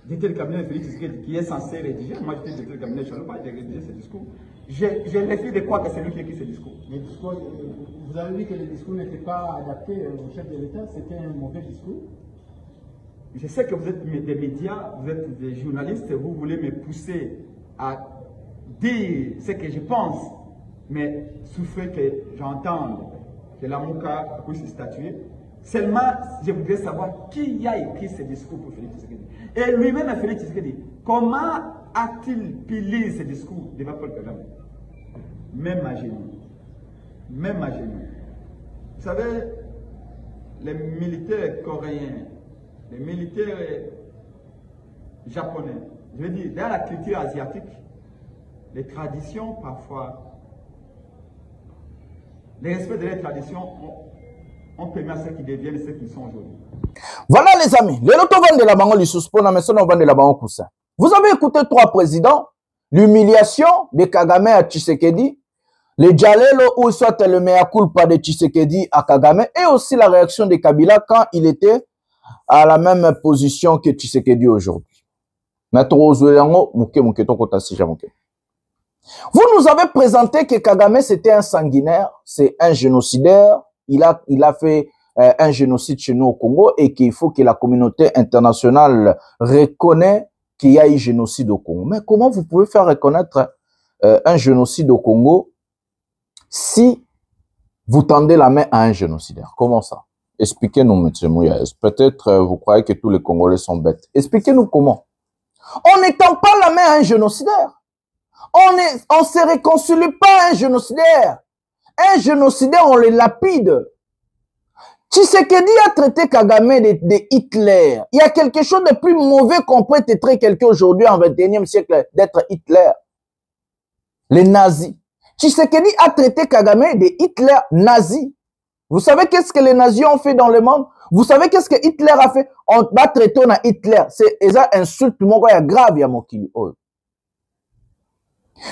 directeur du cabinet de Félix Tshisekedi, qui est censé rédiger, moi j'étais directeur du cabinet de Chaloba, j'ai rédigé ce discours. J'ai l'effet de croire que c'est lui qui a écrit ce discours. Vous avez dit que le discours n'était pas adapté au chef de l'État, c'était un mauvais discours? Je sais que vous êtes des médias, vous êtes des journalistes, vous voulez me pousser à dire ce que je pense, mais souffrez que j'entende que la Mouka puisse statuer. Seulement, je voudrais savoir qui a écrit ce discours pour Félix Tshisekedi. Et lui-même, Félix Tshisekedi, comment a-t-il pu lire ce discours devant Paul Kagame? Même à genoux. Même à genoux. savez, les militaires coréens, les militaires japonais, je veux dire, dans la culture asiatique, les traditions parfois, les respects de les traditions ont permis à ceux qui deviennent ceux qui sont aujourd'hui. Voilà les amis, vous avez écouté 3 présidents, l'humiliation de Kagame à Tshisekedi, le Djalelo ou soit le mea culpa de Tshisekedi à Kagame, et aussi la réaction de Kabila quand il était à la même position que Tshisekedi aujourd'hui. Vous nous avez présenté que Kagame c'était un sanguinaire, c'est un génocidaire, il a fait un génocide chez nous au Congo et qu'il faut que la communauté internationale reconnaisse qu'il y a eu génocide au Congo. Mais comment vous pouvez faire reconnaître un génocide au Congo si vous tendez la main à un génocidaire? Comment ça? Expliquez-nous, M. Mouyes. Peut-être vous croyez que tous les Congolais sont bêtes. Expliquez-nous comment. On n'étend pas la main à un génocidaire. On ne se réconcilie pas à un génocidaire. Un génocidaire, on le lapide. Tshisekedi a traité Kagame de Hitler. Il y a quelque chose de plus mauvais qu'on peut traiter quelqu'un aujourd'hui en 21e siècle d'être Hitler. Les nazis. Tshisekedi a traité Kagame de Hitler nazi. Vous savez qu'est-ce que les nazis ont fait dans le monde? Vous savez qu'est-ce que Hitler a fait? On va traiter on a Hitler. C'est un insulte grave, il y a mon kili.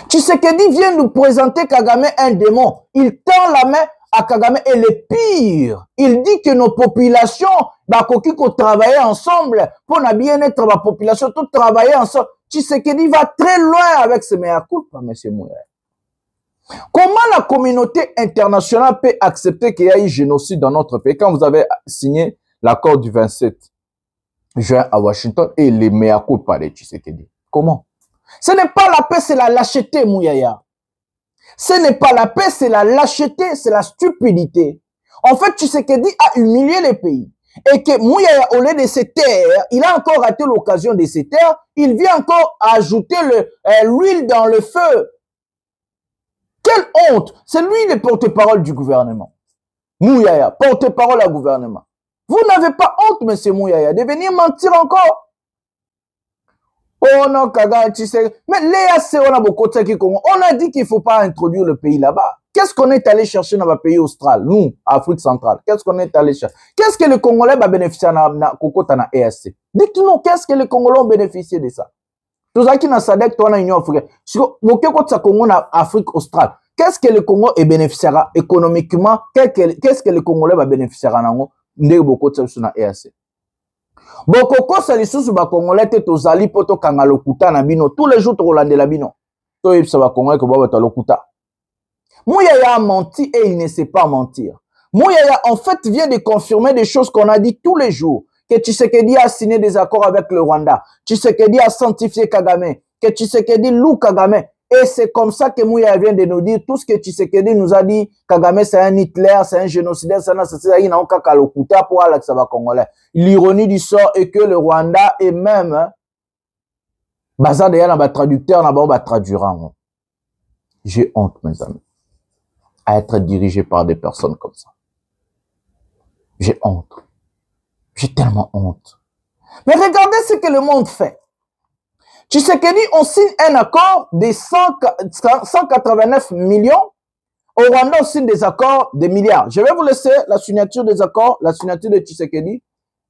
Tshisekedi vient nous présenter Kagame un démon. Il tend la main à Kagame et le pire, il dit que nos populations, travailler ensemble pour la bien-être de la population, tout travailler ensemble. Tshisekedi va très loin avec ce mea culpa, M. Mouyes. Comment la communauté internationale peut accepter qu'il y a eu génocide dans notre pays quand vous avez signé l'accord du 27 juin à Washington et les mea culpa de Tshisekedi? Comment? Ce n'est pas la paix, c'est la lâcheté, Mouyaya. Ce n'est pas la paix, c'est la lâcheté, c'est la stupidité. En fait, Tshisekedi a humilié les pays. Et que Mouyaya, au lieu de se taire, il a encore raté l'occasion de se taire, il vient encore ajouter l'huile dans le feu. Quelle honte! C'est lui le porte-parole du gouvernement. Mouyaya, porte-parole au gouvernement. Vous n'avez pas honte, M. Mouyaya, de venir mentir encore. Oh non, Kagame, tu sais. Mais on a dit qu'il ne faut pas introduire le pays là-bas. Qu'est-ce qu'on est allé chercher dans le pays austral? Nous, Afrique centrale. Qu'est-ce qu'on est allé chercher? Qu'est-ce que les Congolais vont bénéficier de ESC? Dites-nous, qu'est-ce que les Congolais ont bénéficié de ça? Tout ça qui n'a SADC, toi, dans l'Union africaine. Si vous Congo en Afrique australe, qu'est-ce que le Congo bénéficiera économiquement? Qu'est-ce que les Congolais vont bénéficier de ESC? Bokoko salisusu ba Congolais te tozali poto kanga lokuta na bino tous les jours to landela bino to yebisa ba Congolais ko ba lokuta. Mouyaya a menti et il ne sait pas mentir. Mouyaya en fait vient de confirmer des choses qu'on a dit tous les jours, que Tshisekedi a signé des accords avec le Rwanda, Tshisekedi a sanctifié Kagame, que Tshisekedi loue Kagame. Et c'est comme ça que Mouyaya vient de nous dire tout ce que Tshisekedi nous a dit. Kagame, c'est un Hitler, c'est un génocidaire, c'est un Kalokuta pour Alaksaba Congolais. L'ironie du sort est que le Rwanda est même, traducteur, traduira. J'ai honte, mes amis, à être dirigé par des personnes comme ça. J'ai honte. J'ai tellement honte. Mais regardez ce que le monde fait. Tshisekedi, on signe un accord de 189 millions. Au Rwanda, on signe des accords de milliards. Je vais vous laisser la signature des accords, la signature de Tshisekedi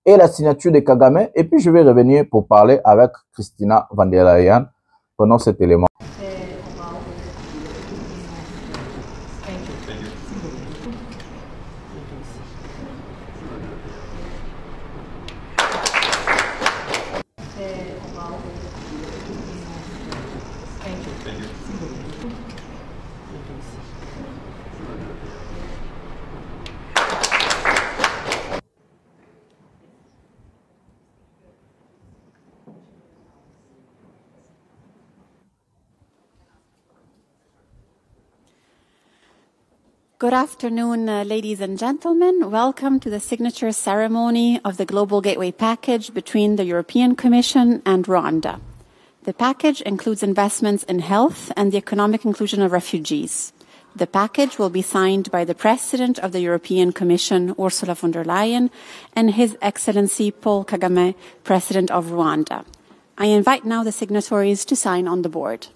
et la signature de Kagame. Et puis, je vais revenir pour parler avec Christina van der Leyen pendant cet élément. Good afternoon, ladies and gentlemen. Welcome to the signature ceremony of the Global Gateway Package between the European Commission and Rwanda. The package includes investments in health and the economic inclusion of refugees. The package will be signed by the President of the European Commission, Ursula von der Leyen, and His Excellency Paul Kagame, President of Rwanda. I invite now the signatories to sign on the board.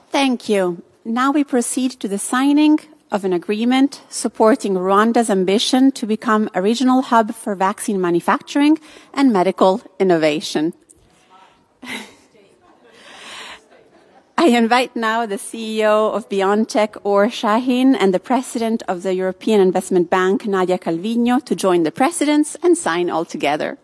Thank you. Now we proceed to the signing of an agreement supporting Rwanda's ambition to become a regional hub for vaccine manufacturing and medical innovation. I invite now the CEO of BioNTech, Or Shahin, and the President of the European Investment Bank, Nadia Calvino, to join the presidents and sign all together.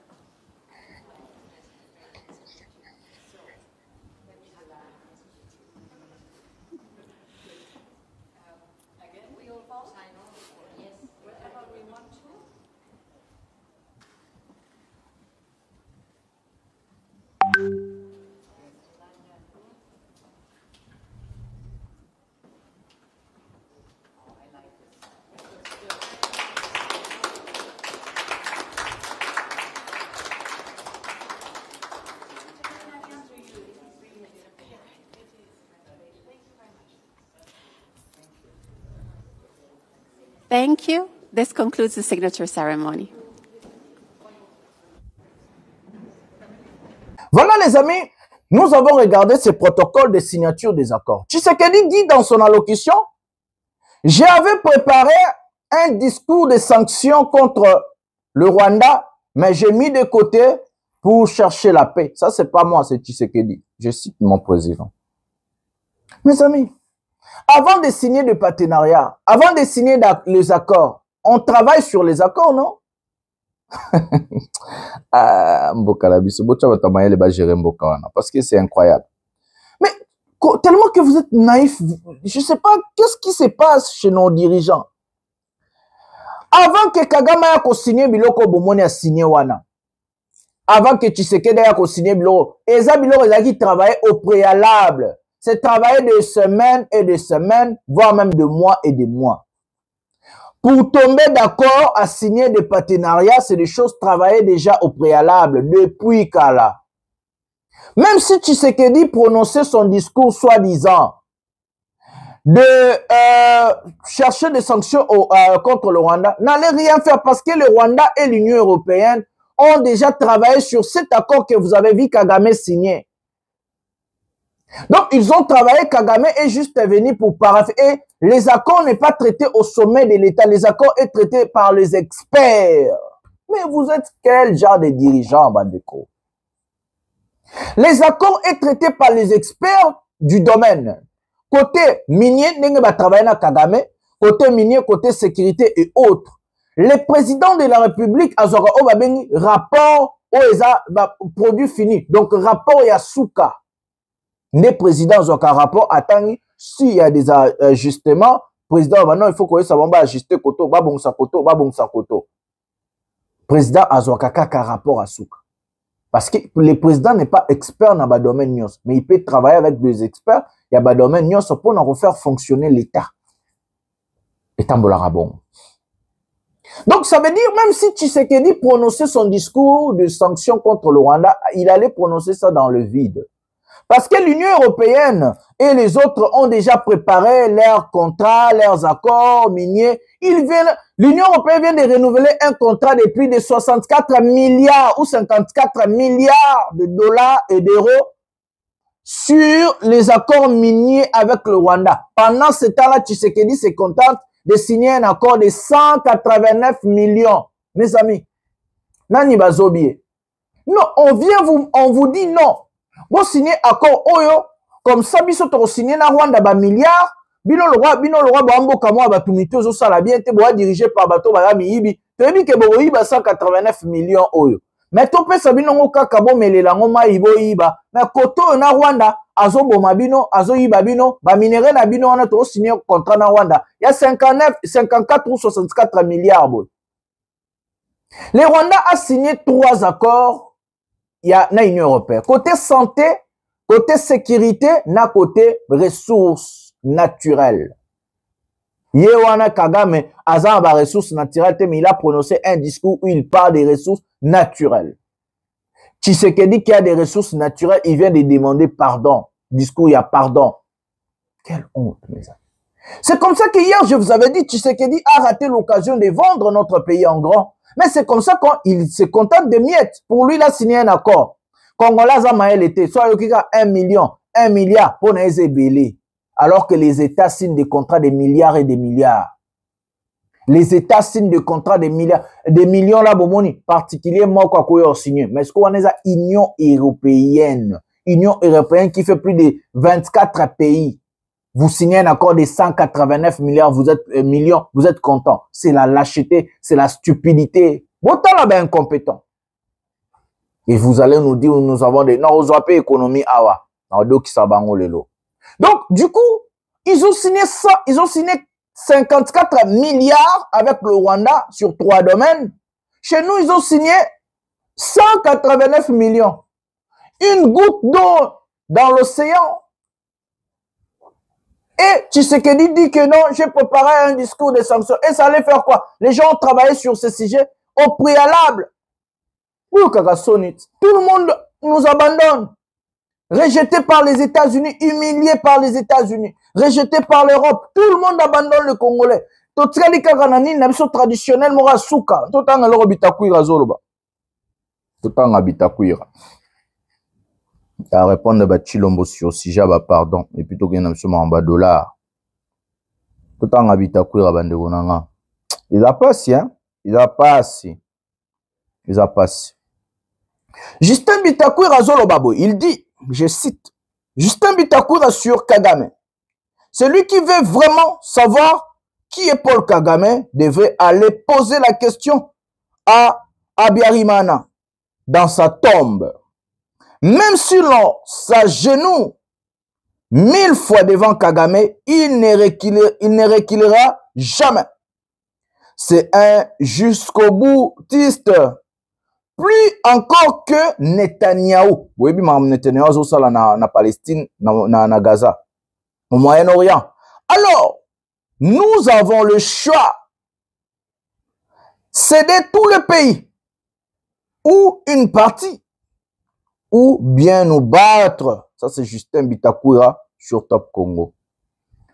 Thank you. This concludes the signature ceremony. Voilà les amis, nous avons regardé ce protocole de signature des accords. Tshisekedi dit dans son allocution, j'avais préparé un discours de sanctions contre le Rwanda, mais j'ai mis de côté pour chercher la paix. Ça, c'est pas moi, c'est Tshisekedi. Je cite mon président. Mes amis, avant de signer des partenariats, avant de signer les accords, on travaille sur les accords, non? Parce que c'est incroyable. Mais tellement que vous êtes naïfs, je ne sais pas qu'est-ce qui se passe chez nos dirigeants. Avant que Kagame ait signé biloko bomoni a signé wana. Avant que Tshisekedi ait signé biloko, eza biloko qui travaillait au préalable. C'est travailler de semaines et de semaines, voire même de mois et de mois. Pour tomber d'accord à signer des partenariats, c'est des choses travaillées déjà au préalable, depuis Kala. Même si Tshisekedi prononçait son discours soi-disant de chercher des sanctions contre le Rwanda, n'allait rien faire parce que le Rwanda et l'Union européenne ont déjà travaillé sur cet accord que vous avez vu Kagame signer. Donc, ils ont travaillé, Kagame est juste venu pour parapher. Et les accords n'est pas traités au sommet de l'État. Les accords sont traités par les experts. Mais vous êtes quel genre de dirigeant, Bandeko? Les accords sont traités par les experts du domaine. Côté minier, n'est pas travailler na Kagame. Côté minier, côté sécurité et autres. Le président de la République, Azora Obabeni, rapport aux produits finis. Donc, rapport Yasuka. Les présidents ont un rapport attendant s'il y a des ajustements. Président, maintenant il faut que ça va ajuster koto, babong sa koto. Président a un rapport à Souka. Parce que le président n'est pas expert dans le domaine NIOS, mais il peut travailler avec des experts. Il y a un domaine NIOS pour refaire fonctionner l'État. Étant bon. Donc ça veut dire, même si Tshisekedi prononçait son discours de sanctions contre le Rwanda, il allait prononcer ça dans le vide. Parce que l'Union européenne et les autres ont déjà préparé leurs contrats, leurs accords miniers. L'Union européenne vient de renouveler un contrat de plus de 64 milliards ou 54 milliards de dollars et d'euros sur les accords miniers avec le Rwanda. Pendant ce temps-là, Tshisekedi se contente de signer un accord de 189 millions. Mes amis, Nani Bazobie. Non, on vous dit non. Vous signez accord Oyo, comme ça, biso to signer na Rwanda ba milliards, bino le roi Bambo Kamwa ba tumito zo sala bien te boa dirigé par bato ba miyibi, te bi ke bo yiba 189 millions Oyo. Mais to pesa bino ngo kaka bo melela ngo ma ibo yiba, mais koto na Rwanda azo boma bino, azo yiba bino, ba minéraux na bino on a to signer contrat na Rwanda. Il y a 54 ou 64 milliards bo. Le Rwanda a signé 3 accords. Il y a l'Union européenne. Côté santé, côté sécurité, na côté ressources naturelles. Yewana Kagame, Azan ba ressources naturelles, mais il a prononcé un discours où il parle des ressources naturelles. Tshisekedi qui a des ressources naturelles, il vient de demander pardon. Discours, il y a pardon. Quelle honte, mes amis. C'est comme ça que hier, je vous avais dit, Tshisekedi a raté l'occasion de vendre notre pays en grand. Mais c'est comme ça qu'il se contente de miettes. Pour lui, il a signé un accord. Congolais Zamaël était, soit il y a 1 million, 1 milliard pour les belé. Alors que les États signent des contrats de milliards et des milliards. Les États signent des contrats de milliards, des millions là, bomoni, particulièrement quoi qu'on a signé. Mais est-ce qu'on a Union européenne? Union européenne qui fait plus de 24 pays. Vous signez un accord de 189 milliards, millions, vous êtes content. C'est la lâcheté, c'est la stupidité. Autant là, ben incompétent. Et vous allez nous dire, nous avons des, non, on a pas économie, awa. Donc, du coup, ils ont signé ça, ils ont signé 54 milliards avec le Rwanda sur 3 domaines. Chez nous, ils ont signé 189 millions. Une goutte d'eau dans l'océan. Et Tshisekedi dit que non, j'ai préparé un discours de sanctions. Et ça allait faire quoi? Les gens ont travaillé sur ce sujet au préalable. Oui, Kagasonit. Tout le monde nous abandonne. Rejeté par les États-Unis, humilié par les États-Unis, rejeté par l'Europe. Tout le monde abandonne le Congolais. Totsali Kaganani, n'abso traditionnel, mora souka. Totanga loro bitakuira zoloba. Totanga bitakuira. À répondre à Chilombo sur Sija, pardon, et plutôt qu'il y a un dollar. Tout en habitant à Bandegonanga. Il a passé, hein? Il a passé. Il a passé. Justin Bitakoura Zolobabo, il dit, je cite, Justin Bitakoura sur Kagame. Celui qui veut vraiment savoir qui est Paul Kagame devrait aller poser la question à Abiyarimana dans sa tombe. Même si l'on s'agenouille 1000 fois devant Kagame, il ne reculera jamais. C'est un jusqu'au boutiste. Plus encore que Netanyahou. Vous voyez, Netanyahou, ça na Palestine, na Gaza, au Moyen-Orient. Alors, nous avons le choix. Céder tout le pays ou une partie, ou bien nous battre. Ça, c'est Justin Bitakoura sur Top Congo.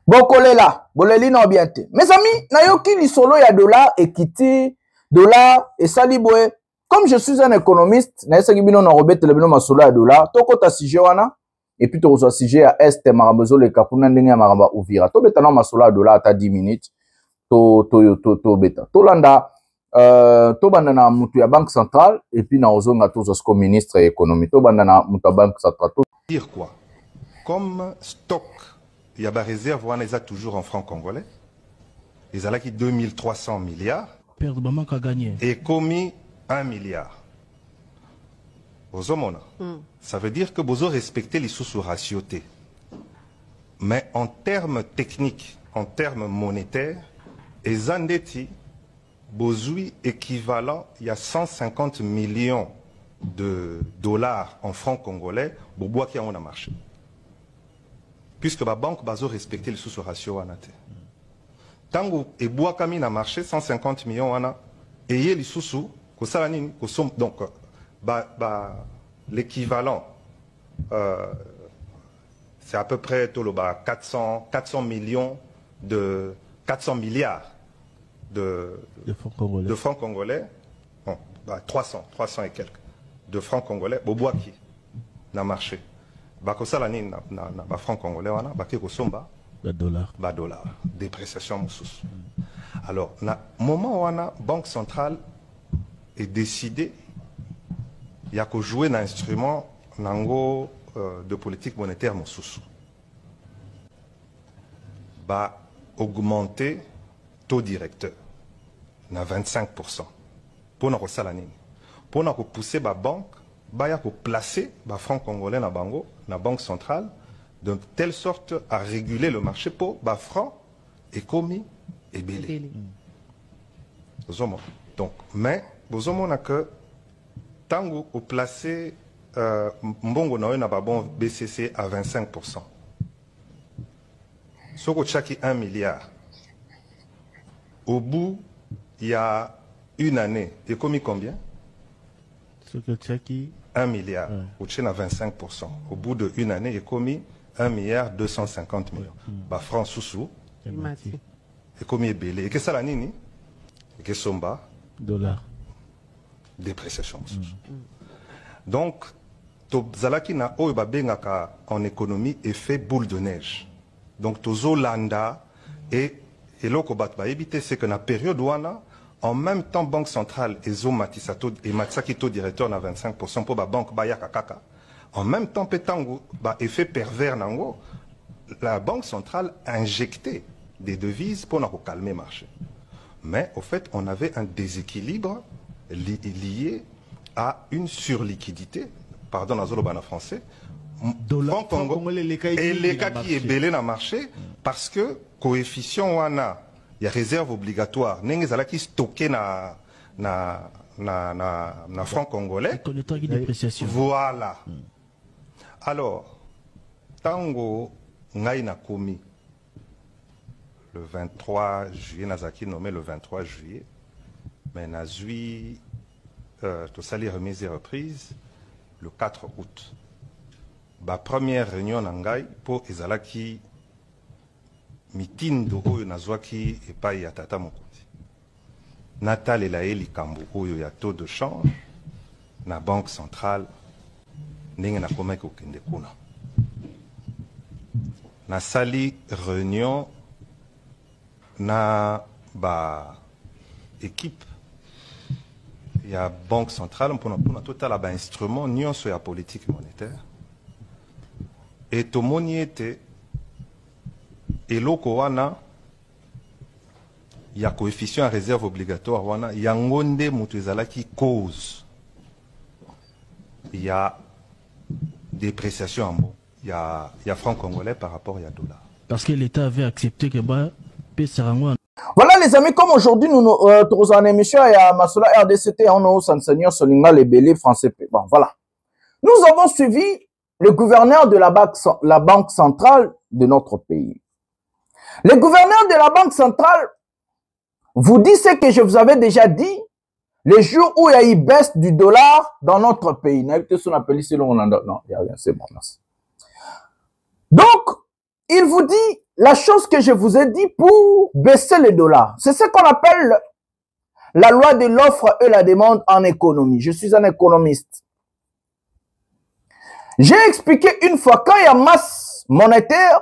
Bokolela, boleli na obiente. Mes amis, nayoki lisolo ya dollar et kiti, dollar et salibwe. Comme je suis un économiste, naesaki bino na robete le bino masolo ya dollar, toko ta sujet wana, et puis toko sujet ya est marambezo le kapuna ndenge ya maramba Uvira. To beta na masolo ya dollar ata 10 minutes. To beta. To landa to banda na mutu ya banque centrale et puis na ozonga to comme ministre économie to banda na mutu ya banque centrale. Dire quoi? Comme stock il y a des réserves on les a toujours en francs congolais. Ils ont qui 2300 milliards et commis 1 milliard. Ça veut dire que vous avez respecté les sous-ratiotés. Mais en termes techniques, en termes monétaires, les endettis besoin équivalent, il y a 150 millions de dollars en francs congolais pour boire qui a marché. Puisque la banque a respecté les sous-ratio. Tant que bois qui a marché 150 millions et les sous donc l'équivalent c'est à peu près 400 millions de 400 milliards de francs congolais, bon, 300 et quelques de francs congolais, au bois qui n'a marché. Ça l'année na francs congolais wana ba ke kosomba dollar dépréciation moussous. Alors na moment wana banque centrale est décidé il y a que jouer un instrument nango de politique monétaire moussous. Ba augmenter taux directeur na 25% pour nous salanine pour nous pousser la banque ba ya ko placer ba franc congolais na bango na banque centrale de telle sorte à réguler le marché pour ba franc et commis et belé. Donc mais vous avez que tant au placé mbongo na na babon BCC à 25%. Soko chaki 1 milliard. Au bout, il y a une année, il est commis combien? Soko chaki 1 milliard. Au Tchèque à 25%. Au bout d'une année, il est commis 1 milliard 250 millions. Bah francs sous et commis belé. Et que ça la nini? Et que somba? Dollars. Dépréciation. Donc, Zalaki na oyo bengaka en économie effet boule de neige. Donc tozo landa et loko bat ba éviter c'est que na période wana en même temps banque centrale et zo matisato et matsaki to directeur na 25% pour ba banque ba yaka kaka. En même temps petango ba effet pervers nango la banque centrale a injecté des devises pour na calmer le marché. Mais au fait on avait un déséquilibre lié à une surliquidité. Pardon, dans le français, et les cas qui est belé dans le marché, parce que coefficient wana, il y a réserve obligatoire, n'engezala qui stocké na franc congolais. Voilà. Alors, tango ngai na komi le 23 juillet, Nazaki nommé le 23 juillet, mais nazui tout ça les remises et reprises. Le 4 août, la première réunion nangai pour ezalaki mitindo oyo nazwaki epai ya tata mokonzi. Natalela ye likambo oyo ya taux de change na banque centrale ndenge nakomaki kokende kuna. Nasali réunion na ba équipe il y a banque centrale pour total un instrument nion sur la politique monétaire et tout le monde était et loko wana il y a coefficient à réserve obligatoire wana il y a ngonde mutuzala qui cause il y a dépréciation en bon il y a franc congolais par rapport à dollar parce que l'État avait accepté que bah Pesarangwa. Voilà les amis, comme aujourd'hui nous sommes en émission et à Massoula RDCT, on a enseigné Solinga les belés français. Bon, voilà. Nous avons suivi le gouverneur de la banque centrale de notre pays. Le gouverneur de la banque centrale vous dit ce que je vous avais déjà dit les jours où il y a eu baisse du dollar dans notre pays. Non, c'est bon, merci. Donc, il vous dit la chose que je vous ai dit pour baisser le dollar. C'est ce qu'on appelle la loi de l'offre et la demande en économie. Je suis un économiste. J'ai expliqué une fois, quand il y a masse monétaire,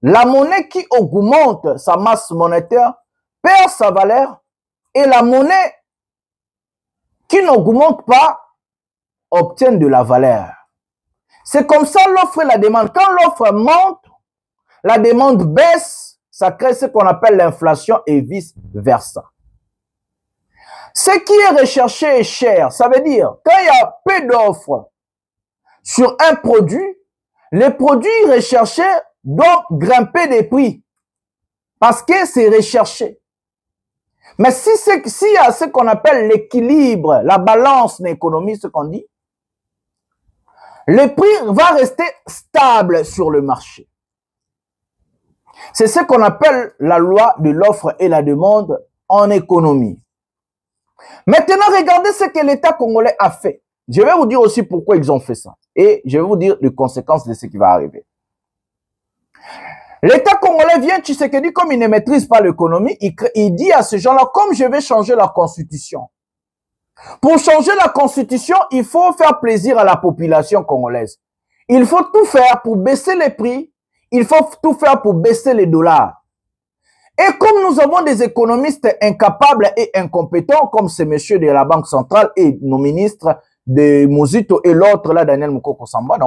la monnaie qui augmente sa masse monétaire perd sa valeur et la monnaie qui n'augmente pas obtient de la valeur. C'est comme ça l'offre et la demande. Quand l'offre monte, la demande baisse, ça crée ce qu'on appelle l'inflation et vice-versa. Ce qui est recherché est cher. Ça veut dire, quand il y a peu d'offres sur un produit, les produits recherchés doivent grimper des prix. Parce que c'est recherché. Mais s'il y a ce qu'on appelle l'équilibre, la balance d'économie, ce qu'on dit, le prix va rester stable sur le marché. C'est ce qu'on appelle la loi de l'offre et la demande en économie. Maintenant, regardez ce que l'État congolais a fait. Je vais vous dire aussi pourquoi ils ont fait ça. Et je vais vous dire les conséquences de ce qui va arriver. L'État congolais vient, Tshisekedi, comme il ne maîtrise pas l'économie, il dit à ces gens-là, comme je vais changer la constitution. Pour changer la constitution, il faut faire plaisir à la population congolaise. Il faut tout faire pour baisser les prix. Il faut tout faire pour baisser les dollars. Et comme nous avons des économistes incapables et incompétents, comme ces messieurs de la Banque centrale et nos ministres de Mozito et l'autre, là, Daniel Mukoko Samba,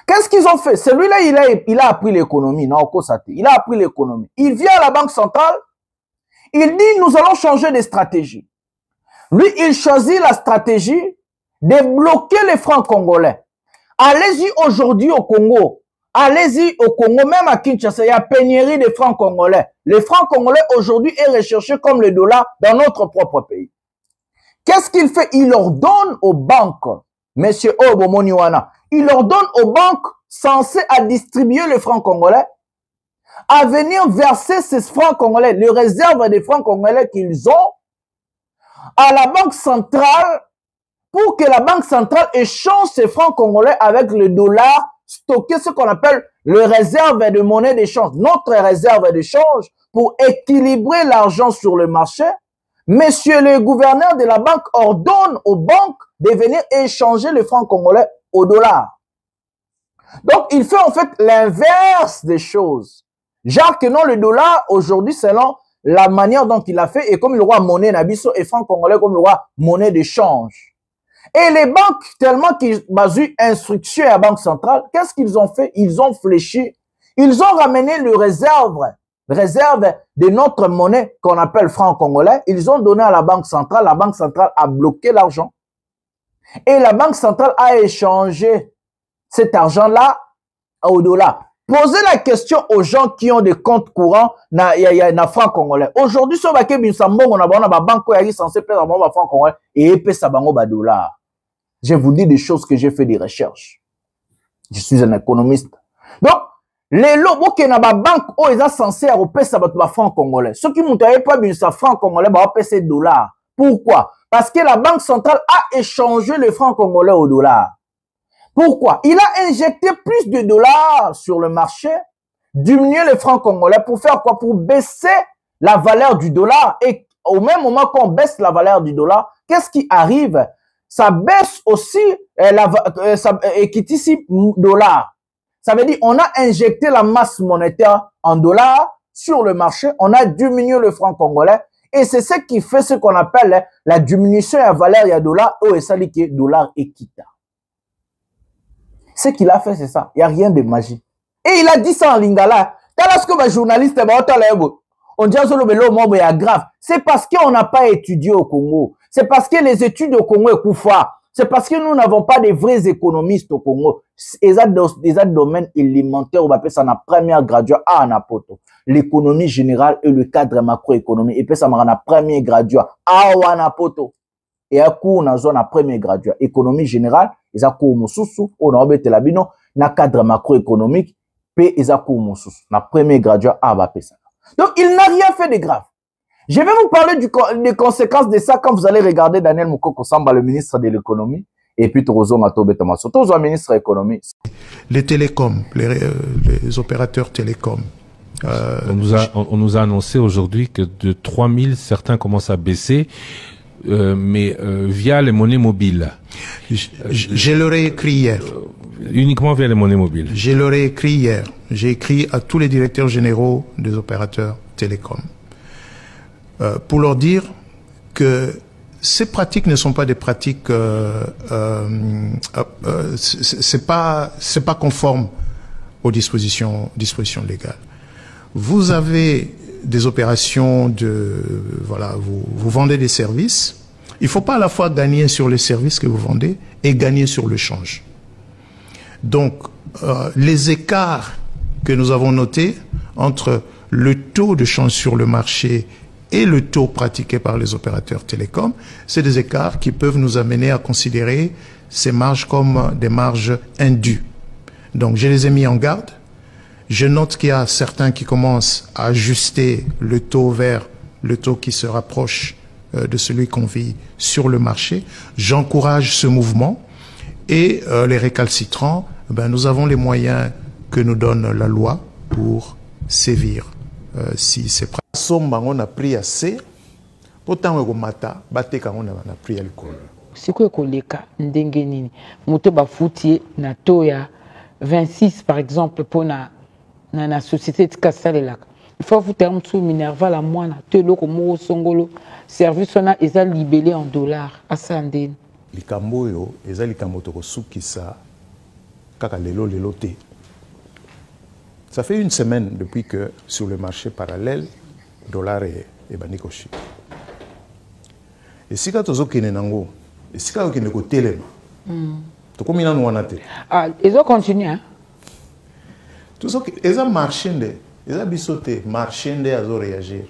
qu'est-ce qu'ils ont fait? Celui-là, il a appris l'économie. Il a appris l'économie. Il vient à la Banque centrale, il dit, nous allons changer de stratégie. Lui, il choisit la stratégie de bloquer les francs congolais. Allez-y aujourd'hui au Congo, Allez-y au Congo, même à Kinshasa, il y a pénurie de francs congolais. Le franc congolais aujourd'hui est recherché comme le dollar dans notre propre pays. Qu'est-ce qu'il fait? Il leur donne aux banques, monsieur Obomoniwana, il leur donne aux banques censées à distribuer les francs congolais, à venir verser ces francs congolais, les réserves des francs congolais qu'ils ont, à la banque centrale, pour que la banque centrale échange ces francs congolais avec le dollar, stocker ce qu'on appelle le réserve de monnaie d'échange, notre réserve d'échange, pour équilibrer l'argent sur le marché. Monsieur le gouverneur de la banque ordonne aux banques de venir échanger les francs congolais au dollar. Donc, il fait en fait l'inverse des choses. Genre que non, le dollar, aujourd'hui, selon la manière dont il a fait, et comme le roi monnaie Nabiso et franc congolais comme le roi monnaie d'échange. Et les banques, tellement qu'ils basent instruction à la banque centrale, qu'est-ce qu'ils ont fait? Ils ont fléchi. Ils ont ramené le réserve de notre monnaie qu'on appelle franc congolais. Ils ont donné à la banque centrale. La banque centrale a bloqué l'argent. Et la banque centrale a échangé cet argent-là au dollar. Posez la question aux gens qui ont des comptes courants na franc congolais. Aujourd'hui, si on va on a banque qui est censée payer un franc congolais et payer ça dollar. Je vous dis des choses que j'ai fait des recherches. Je suis un économiste. Donc, les lots qui na ba banque où ils sont censés payer ça franc congolais. Ceux qui n'ont pas bien ça franc congolais va payer dollars. Pourquoi? Parce que la banque centrale a échangé le franc congolais au dollar. Pourquoi? Il a injecté plus de dollars sur le marché, diminuer le franc congolais pour faire quoi? Pour baisser la valeur du dollar. Et au même moment qu'on baisse la valeur du dollar, qu'est-ce qui arrive? Ça baisse aussi ici dollar. Ça veut dire on a injecté la masse monétaire en dollars sur le marché, on a diminué le franc congolais et c'est ce qui fait ce qu'on appelle la diminution de la valeur du dollar ou ça dit que dollar équita. Ce qu'il a fait, c'est ça. Il n'y a rien de magie. Et il a dit ça en lingala. Lorsque les journalistes on dit que grave. C'est parce qu'on n'a pas étudié au Congo. C'est parce que les études au Congo est koufa. C'est parce que nous n'avons pas de vrais économistes au Congo. Ils ont des domaines élémentaires, on va appeler ça la première graduat à Anapoto. L'économie générale et le cadre macroéconomique. Et puis ça m'a la première graduat à Anapoto. Et à coup, on a la première graduat. Économie générale, ils ont cours moussousou, on a obété la bino, na cadre macroéconomique, puis ils ont cours moussousou. La première graduat à Bapesa. Donc, il n'a rien fait de grave. Je vais vous parler des conséquences de ça quand vous allez regarder Daniel Moukoko Samba, le ministre de l'économie, et puis Tozo Matobe Tomaso. Tozo, ministre de l'économie. Les télécoms, les opérateurs télécoms. On nous a annoncé aujourd'hui que de 3000, certains commencent à baisser, mais via les monnaies mobiles. Je leur ai écrit hier. Uniquement via les monnaies mobiles. Je leur ai écrit hier. J'ai écrit à tous les directeurs généraux des opérateurs télécoms pour leur dire que ces pratiques ne sont pas des pratiques, c'est pas conforme aux dispositions légales. Vous avez des opérations voilà, vous vendez des services. Il faut pas à la fois gagner sur les services que vous vendez et gagner sur le change. Donc, les écarts que nous avons notés entre le taux de change sur le marché et le taux pratiqué par les opérateurs télécoms, c'est des écarts qui peuvent nous amener à considérer ces marges comme des marges indues. Donc, je les ai mis en garde. Je note qu'il y a certains qui commencent à ajuster le taux vers le taux qui se rapproche de celui qu'on vit sur le marché. J'encourage ce mouvement et les récalcitrants, nous avons les moyens que nous donne la loi pour sévir si c'est pratique. On a pris assez, pourtant on mata, on a pris alcool. C'est quoi koleka ndengenini? Moto ba fouti na toya 26 par exemple pour na société de Kassalela. Il faut vous terme sous Minerva la moine, telo comme songolo, service on a ils libellé en dollars à Sandine. Likambo yo, ils likambo to sukisa kaka lelo té. Ça fait une semaine depuis que sur le marché parallèle, dollar est banikoshi. Et si quand tu as nango, et si quand tu as telema, tu combien de wanate? Ah, ils ont continué. Hein? tout ça ils ont marché ils ont bisoté marché à réagir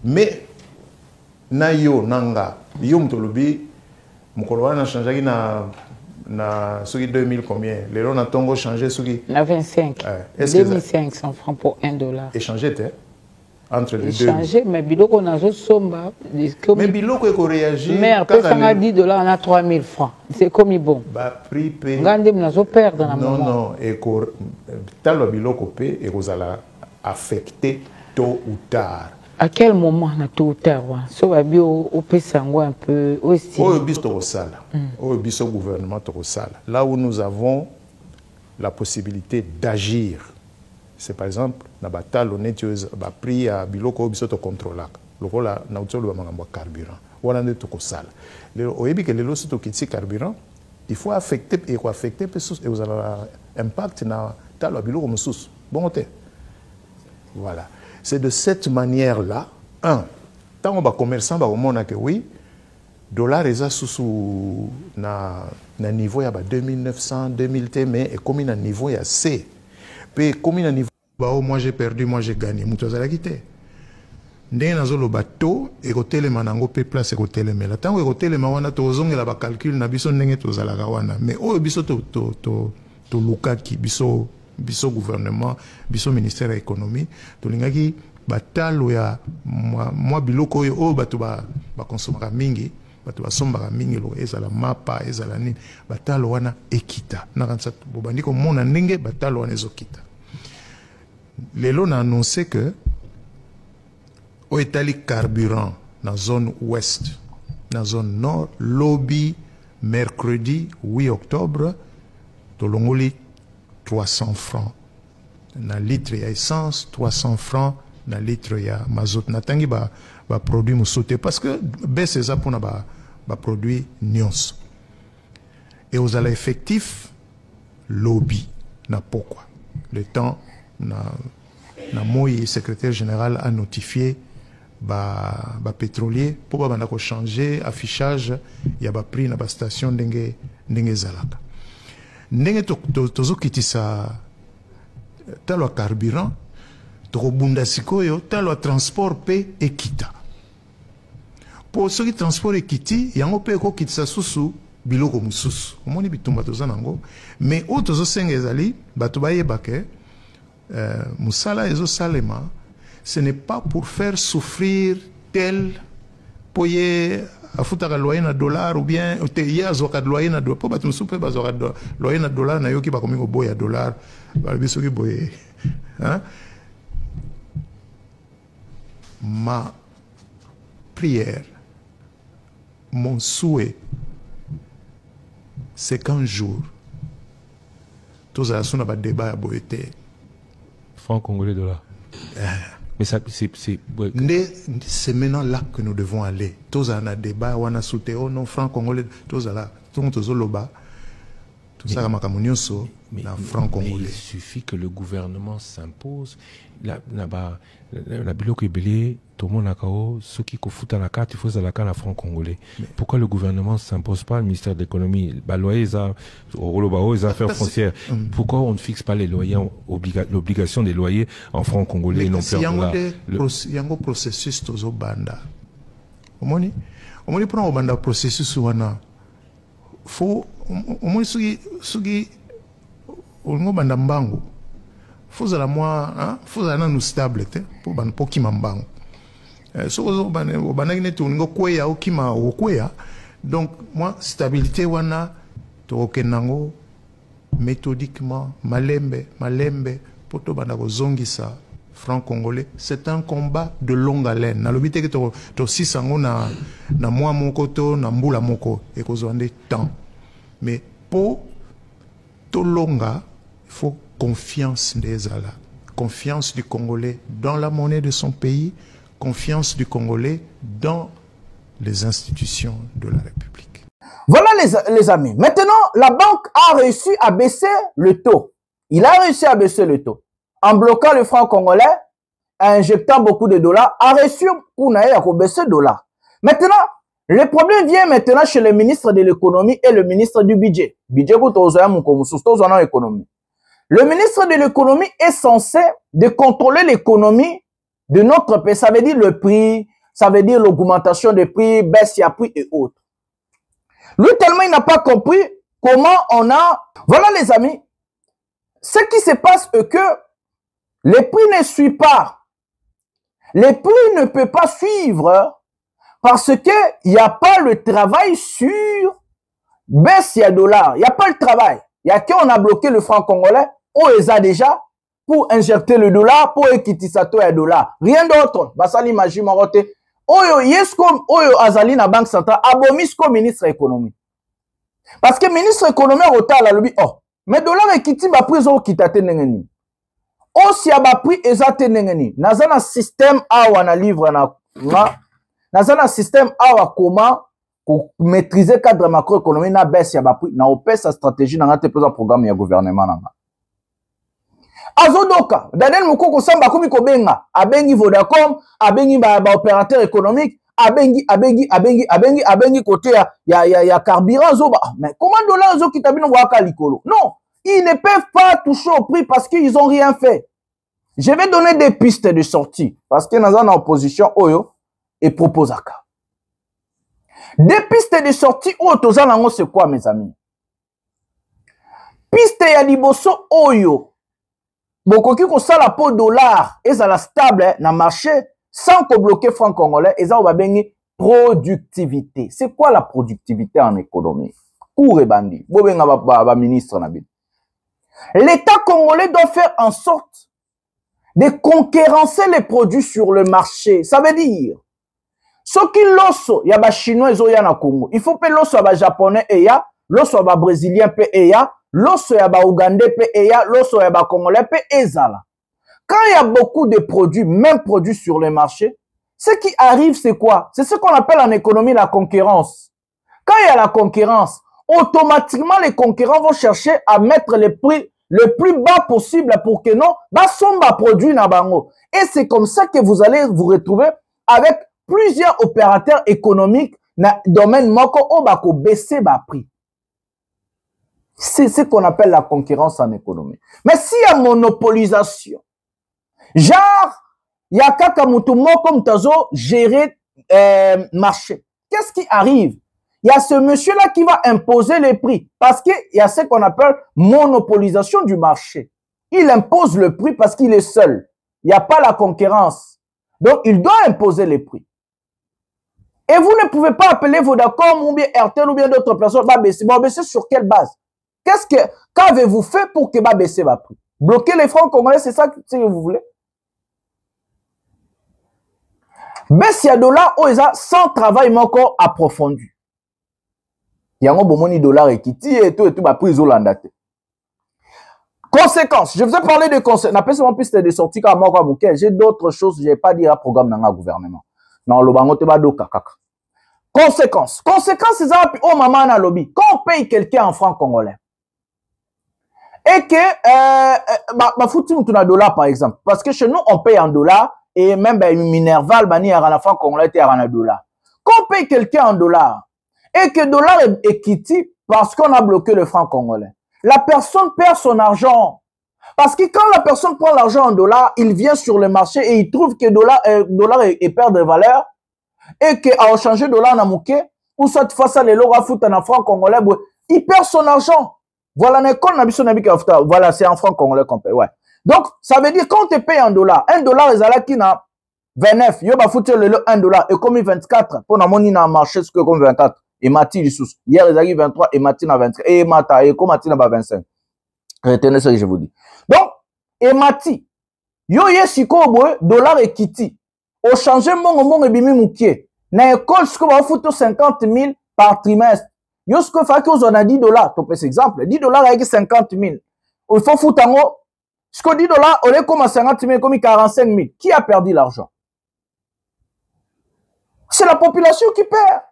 mais na yo nanga yo mtolobi mukolo wana changé na suki 2000 combien les lots na tongo changé suki na 25 2500 francs pour $1 échangé entre les deux échangé mais biloko nazo somba mais biloko eko réagir mais après ça a $10 on a 3000 francs c'est comme bon ba prix pay ngande nazo perdre na moment non eko talo biloko pay eko zala affecté tôt ou tard. À quel moment on a tôt ou tard so ba bio au pesango un peu aussi au biso au sala au biso gouvernement au sala là où nous avons la possibilité d'agir. C'est par exemple na batal honnête ba prix à biloko biso to contrôler lokola na utolo ba ngambo carburant wana nde to kosala le oyebi que le loso to kitsi carburant il faut affecter et quoi affecter pesos et vous avez impact na talo biloko mususu bon té voilà c'est de cette manière là tant on va commerçant ba omona que oui dollar eza sous na niveau ya ba 2900 2000 t mais et comme na niveau ya C. Puis, comme il a niveau, oh, moi j'ai perdu, moi j'ai gagné. Moutou a quitté. Ndé nazo lo bateau, et côté les manango pe place et côté les mais. Tant que côté les mawana to zong la ba calcul na biso ndenge to zala gawana. Mais oh biso to luka ki biso gouvernement, biso ministère de l'économie, to lingaki batalo ya moi biloko yo oh batu ba consommer mingi. Batu basombaka mingi lo ezala mapa ezala nini batalo wana ekita na kansa bobandi ko mona ndenge batalo wana ezokita lelo na annoncé que au etali carburant na zone ouest na zone nord lobby mercredi 8 octobre tolongoli 300 francs na litre ya essence 300 francs na litre ya mazout natangi ba produit musote parce que baisse ça pour na ba produit nyons et aux ala effectif lobby na pourquoi le temps na moi secrétaire général a notifié ba pétrolier pour ba banda ko changer affichage ya ba prix na ba station ndenge zalaka ndenge tozo kitisa talo carburant to bunda sikoyo talo transport pe ekita pour ceux qui transport ekiti yango pe ko kitisa susu biloko mususu omoni bitumba tozanango mais autres osenga ezali bato bayeba ke musala ezo salema ce n'est pas pour faire souffrir tel poye afutaka loyer na dollar ou bien te yazoka loyer na dollar po bato mususu pe bazoka loyer na dollar na yoki bakomi ko boya dollar biso ki boye hein. Ma prière, mon souhait, c'est qu'un jour, tous à son débat à Boété. Franc congolais dollar. Mais ça, c'est maintenant là que nous devons aller. Tous à un débat, on a soutenu, oh non, franc congolais, tous à là, tous au loba. Tout ça, mais il suffit que le gouvernement s'impose. La biloko ebele, tout le monde a kao, ceux qui foutent à la carte, il faut ça la carte à franc congolais. Pourquoi le gouvernement ne s'impose pas, le ministère de l'économie, les affaires foncières, pourquoi on ne fixe pas les loyers, l'obligation des loyers en franc congolais et non plus en dollars? Il y a un processus tozo banda. Omoni prend au banda processus wana. Faut omoni sugi ongo banda mbango. Faut la moi hein, faut la nous stable te pour ban pokima mbango. So bana ine to ngo kweya okima okweya. Donc moi stabilité wana to kenango méthodiquement malembe pour to banda ko zongisa franc congolais, c'est un combat de longue haleine. Na lobité que to sisango na moi moko to na mbula moko et ko zonde temps. Mais pour to longa, il faut confiance des Ala, confiance du Congolais dans la monnaie de son pays, confiance du Congolais dans les institutions de la République. Voilà les amis. Maintenant, la banque a réussi à baisser le taux. Il a réussi à baisser le taux. En bloquant le franc congolais, en injectant beaucoup de dollars, a réussi à baisser le dollar. Maintenant, Le problème vient maintenant chez le ministre de l'économie et le ministre du budget. Le ministre de l'économie est censé de contrôler l'économie de notre pays. Ça veut dire le prix, ça veut dire l'augmentation des prix, baisse à prix et autres. Lui, tellement il n'a pas compris comment on a... Voilà les amis, ce qui se passe est que les prix ne suivent pas. Les prix ne peuvent pas suivre parce qu'il n'y a pas le travail sur baisse à dollar. Il n'y a pas le travail. Il y a qu'on a bloqué le franc congolais, on les a déjà pour injecter le dollar, pour équiter ça à dollar. Rien d'autre. Basali Maji Marote. Oyo yesko oyo azali na banque centrale abomisko ministre économie. Parce que ministre économie rota la lobby oh mais dollar ekiti ba prise au kitate nengeni. O si aba prix ezate nengeni. Nazana système awa na livre nazana système awa comment pour maîtriser cadre macroéconomie na baisse ya ba prix na opé sa stratégie na ngate pesa programme ya gouvernement nanga. Azodoka, Daniel Mukoko Samba komi ko benga, abengi Vodacom, abengi ba opérateur économique, abengi côté ya carburant zoba. Mais comment dollar zo kitabino waka likolo? Non, ils ne peuvent pas toucher au prix parce qu'ils ont rien fait. Je vais donner des pistes de sortie parce que nous sommes en opposition oyo et propose à cas. Des pistes de sortie oyo c'est quoi mes amis? Piste ya liboso oyo bokoki ko sala po dollar ezala stable na marché sans ko bloquer franc congolais eza ba bengi productivité. C'est quoi la productivité en économie? Koure bandi bobenga ba ministre na bino. L'État congolais doit faire en sorte de concurrencer les produits sur le marché. Ça veut dire ce qui loso ya ba chinois ezoya na Congo, il faut pe loso ya ba japonais eya, loso ya ba brésilien pe eya, loso ya ba ougandais pe eya, loso ya ba congolais pe ezala. Quand il y a beaucoup de produits, même produits sur le marché, ce qui arrive c'est quoi? C'est ce qu'on appelle en économie la concurrence. Quand il y a la concurrence, automatiquement les concurrents vont chercher à mettre les prix le plus bas possible pour que non, basomba produit na bango. Et c'est comme ça que vous allez vous retrouver avec plusieurs opérateurs économiques na domaine moko obako baisser ba prix. C'est ce qu'on appelle la concurrence en économie. Mais s'il y a monopolisation, genre, il y a kaka mutu moko mtazo gérer marché. Qu'est-ce qui arrive? Il y a ce monsieur-là qui va imposer les prix parce qu'il y a ce qu'on appelle monopolisation du marché. Il impose le prix parce qu'il est seul. Il n'y a pas la concurrence. Donc, il doit imposer les prix. Et vous ne pouvez pas appeler Vodacom ou bien RTL ou bien d'autres personnes. Bah, baisser sur quelle base? Qu'avez-vous fait pour que baisser va prix? Bloquer les francs congolais, c'est ça que vous voulez? Baisse ya dollar, sans travail encore approfondi. Il y a un bon dollar et qui tire et tout, bah, prise au landate. Conséquences. Je vous ai parlé de conséquences. N'a pas seulement piste de sortie comme moi, j'ai d'autres choses, je n'ai pas dit à programme dans le gouvernement. Non, le bango te va do kakaka. Conséquences. Conséquences, c'est ça, oh maman na lobby. Quand on paye quelqu'un en francs congolais, et que, foutu un dollar par exemple, parce que chez nous, on paye en dollars, et même, Minerval, bani, à la franc congolais, et à la dollar. Quand on paye quelqu'un en dollars, et que le dollar est quitté parce qu'on a bloqué le franc congolais, la personne perd son argent. Parce que quand la personne prend l'argent en dollars, il vient sur le marché et il trouve que le dollar est perd de valeur et qu'à changer dollar en amouké, ou soit face à l'euro à foutre en franc congolais, il perd son argent. Voilà, voilà, c'est en franc congolais qu'on paye. Ouais. Donc, ça veut dire quand on te paye en dollars, un dollar est là qui n'a 29, il va foutre le 1 dollar et comme 24, pour la monnaie n'a marché ce que comme 24. Et Mati les sous. Hier, ils arrivent 23 et Mati n'a 23. Et Mata, et comme Mati n'a pas 25. Retenez ce que je vous dis. Donc, et Mati, yo yesiko dollar et kiti. Au changer mon et bimi moukier. Na école, ce qu'on va foutre 50 000 par trimestre. Yo ce qu'on fait qu'on a 10 dollars. Tu peux cet exemple. 10 dollars avec 50 000. Il faut foutre en haut. Ce qu'on 10 dollars, on est comme à 50 000, comme 45 000. Qui a perdu l'argent? C'est la population qui perd.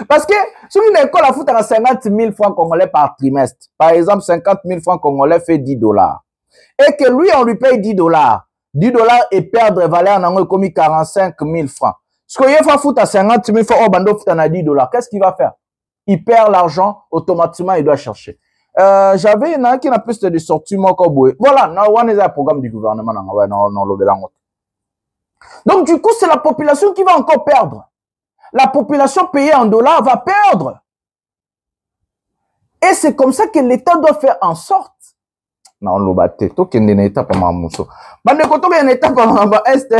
Parce que si une école a foutu à 50 000 francs congolais par trimestre, par exemple 50 000 francs congolais fait 10 dollars, et que lui on lui paye 10 dollars et perdre valeur dans comme 45 000 francs. Ce qu'il va foutre à 50 000 fois, oh, bando fout à 10 $. Qu'est-ce qu'il va faire? Il perd l'argent, automatiquement, il doit chercher. J'avais un qui n'a plus de sorties, moi, comme voilà, on est un programme du gouvernement, donc, du coup, c'est la population qui va encore perdre. La population payée en dollars va perdre. Et c'est comme ça que l'État doit faire en sorte. Non, l'obate, tout qu'il y a une étape à ma mousso. Bande koto qu'il y a une étape à ma est,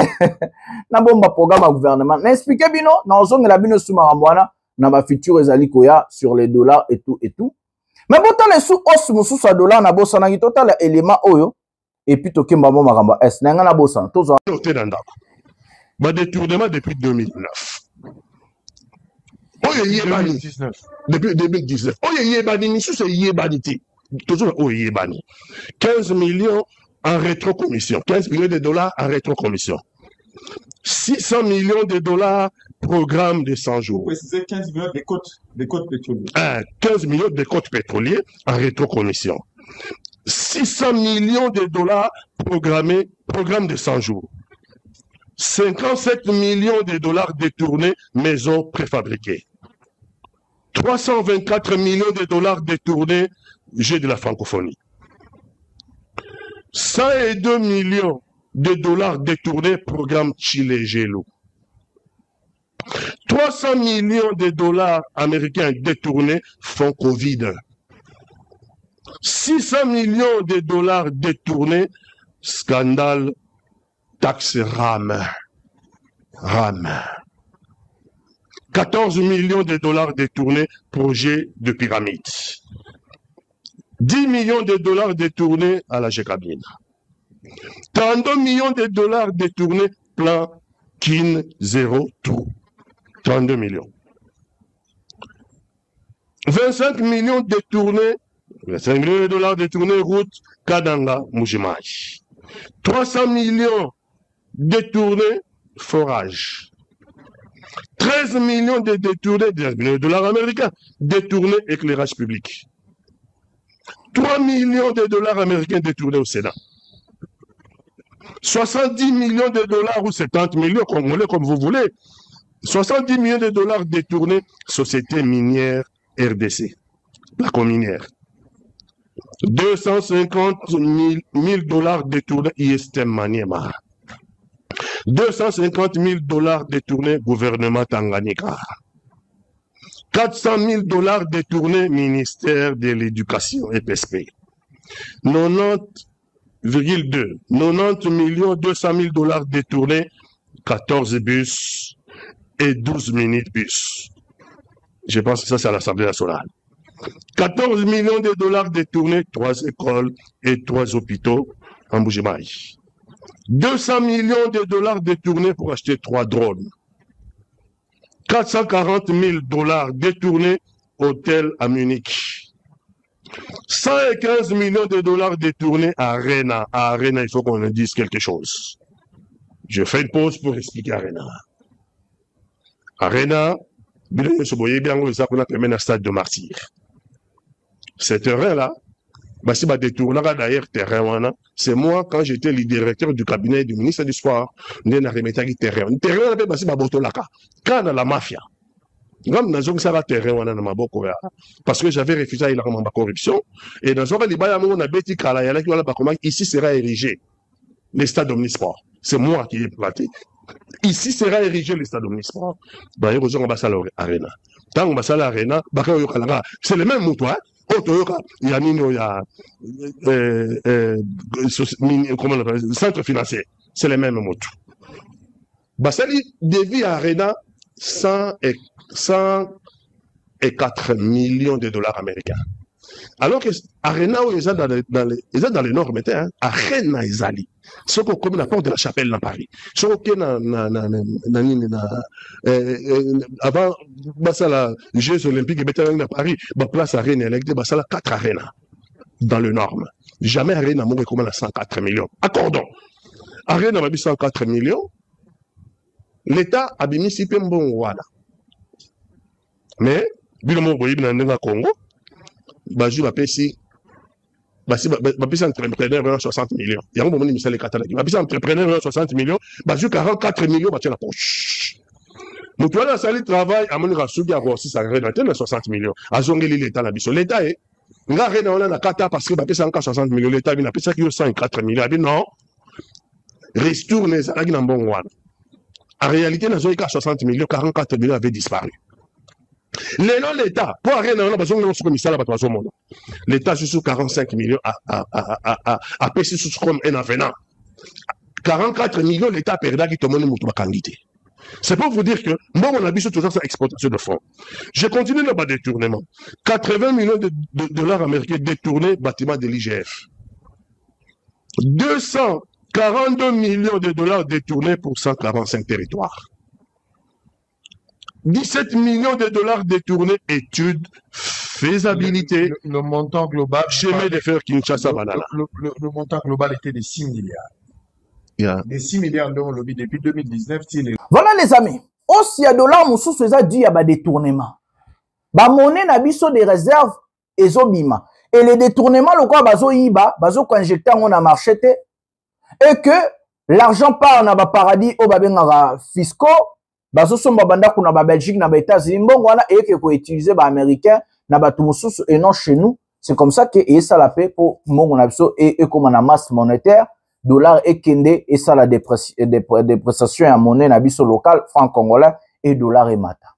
na bomba programme à gouvernement. N'expliquez bien, non, on a bien sous marambouana, na ma future ezalikoya sur les dollars et tout et tout. Mais bon, les sous os moussou sa dollar na bossa na total élément oyo. Et puis toke mbamo maramba est, n'a na bossa. Tout ça. Bah, détournement depuis 2009. Oh, il y a bani. Depuis 2019. Oh, il y a bani. Ni sous c'est yébanité. Toujours oh, yébani. 15 millions en rétrocommission. 15 millions de dollars en rétrocommission. 600 millions de dollars programme de 100 jours. Précisez 15 millions de côtes pétrolières. 15 millions de côtes pétrolières en rétrocommission. 600 millions de dollars programme de 100 jours. 57 millions de dollars détournés, maisons préfabriquées. 324 millions de dollars détournés, jeu de la francophonie. 102 millions de dollars détournés, programme Chile-Gelo. 300 millions de dollars américains détournés, fonds Covid. 600 millions de dollars détournés, scandale taxe RAM. 14 millions de dollars détournés, projet de pyramide. 10 millions de dollars détournés à la GECABINE. 32 millions de dollars détournés, plan KIN 0 tout. 32 millions. 25 millions détournés, 25 millions de dollars détournés, route Kadanga Mujimai. 300 millions détournés, forage. 13 millions de détournés, de dollars américains, détournés, éclairage public. 3 millions de dollars américains détournés au Sénat. 70 millions de dollars ou 70 millions, comme vous voulez. 70 millions de dollars détournés, société minière RDC, la cominière. 250 000 dollars détournés, ISTM Maniema. 250 000 dollars détournés, gouvernement Tanganyika. 400 000 dollars détournés, ministère de l'Éducation, EPSP. 90 millions 200 000 dollars détournés, 14 bus et 12 minibus. Je pense que ça, c'est à l'Assemblée nationale. 14 millions de dollars détournés, 3 écoles et 3 hôpitaux en Bujimaï. 200 millions de dollars détournés pour acheter 3 drones. 440 000 dollars détournés, hôtel à Munich. 115 millions de dollars détournés à Arena. À Arena, il faut qu'on en dise quelque chose. Je fais une pause pour expliquer Arena. Arena, un stade de martyr. Ce terrain-là, c'est moi, quand j'étais le directeur du cabinet du ministre du Sport, terrain. Quand la mafia, parce que j'avais refusé à la corruption, et dans ici sera érigé le stade Omnisport. C'est moi qui ai planté. Ici sera érigé le stade Omnisport. C'est le même mot, hein? Il y a centre financier, c'est les mêmes mots. Basali dévie à Arena 104 millions de dollars américains. Alors que Arena, ils sont dans les normes, hein? Arena, ils allaient. Ce qu'on comme la porte de la chapelle dans Paris. Ce qu'on avant, les Jeux Olympiques et à Paris, place Arena électée, 4 Arena dans le norme. Jamais Arena m'a comme 104 millions. Accordons. Arena m'a 104 millions. L'État a mis si peu bon voilà. Mais, bilan boy dans Congo, je m'appelle si. Je entrepreneur 60 millions. Il y a un moment où il me les 4 ans. Je entrepreneur 60 millions. Je 44 millions, je la poche. Mutuana sali travail, amoni rasugi a aussi ça renaté 60 millions. Azongeli l'État na biso. L'État est, nga rena on a kata parce que bapesa encore 60 millions. L'État bina pesa ki 104 millions. Abi non. Retourne ça na mbongo wana. En réalité, dans 60 millions, 44 millions avaient disparu. L'État, pour arrêter, on a besoin de notre commissaire à monde. L'État, sur 45 millions, a payé sur comme un avenant. 44 millions, l'État a perdu qui tombe dans quantité. C'est pour vous dire que, moi, on a vu toujours cette exportation de fonds. Je continue le détournement. 80 millions de dollars américains détournés, bâtiment de l'IGF. 242 millions de dollars détournés pour 145 territoires. 17 millions de dollars détournés, études, faisabilité. Le montant global. Chemin de fer Kinshasa Banana. Le montant global était de 6 milliards. Yeah. Des 6 milliards d'euros depuis 2019. Voilà les amis. Aussi, il y a dollars, mon sous ça dit, il y a des détournements. Ba monnaie n'a biso des réserves et zobima. Et les détournements, le quoi, bazo iba, bazo quand injecté on a marché, et que l'argent part dans le paradis au babengara fiscaux, bazo somba banda kuna ba Belgique na ba États-Unis mbongo wana et que ko utiliser ba américain na ba tumususu et non chez nous. C'est comme ça que et ça la paix pour mbongo na biso et comme na masse monétaire dollar et kende et ça la dépréciation en monnaie na biso local franc congolais et dollar et mata.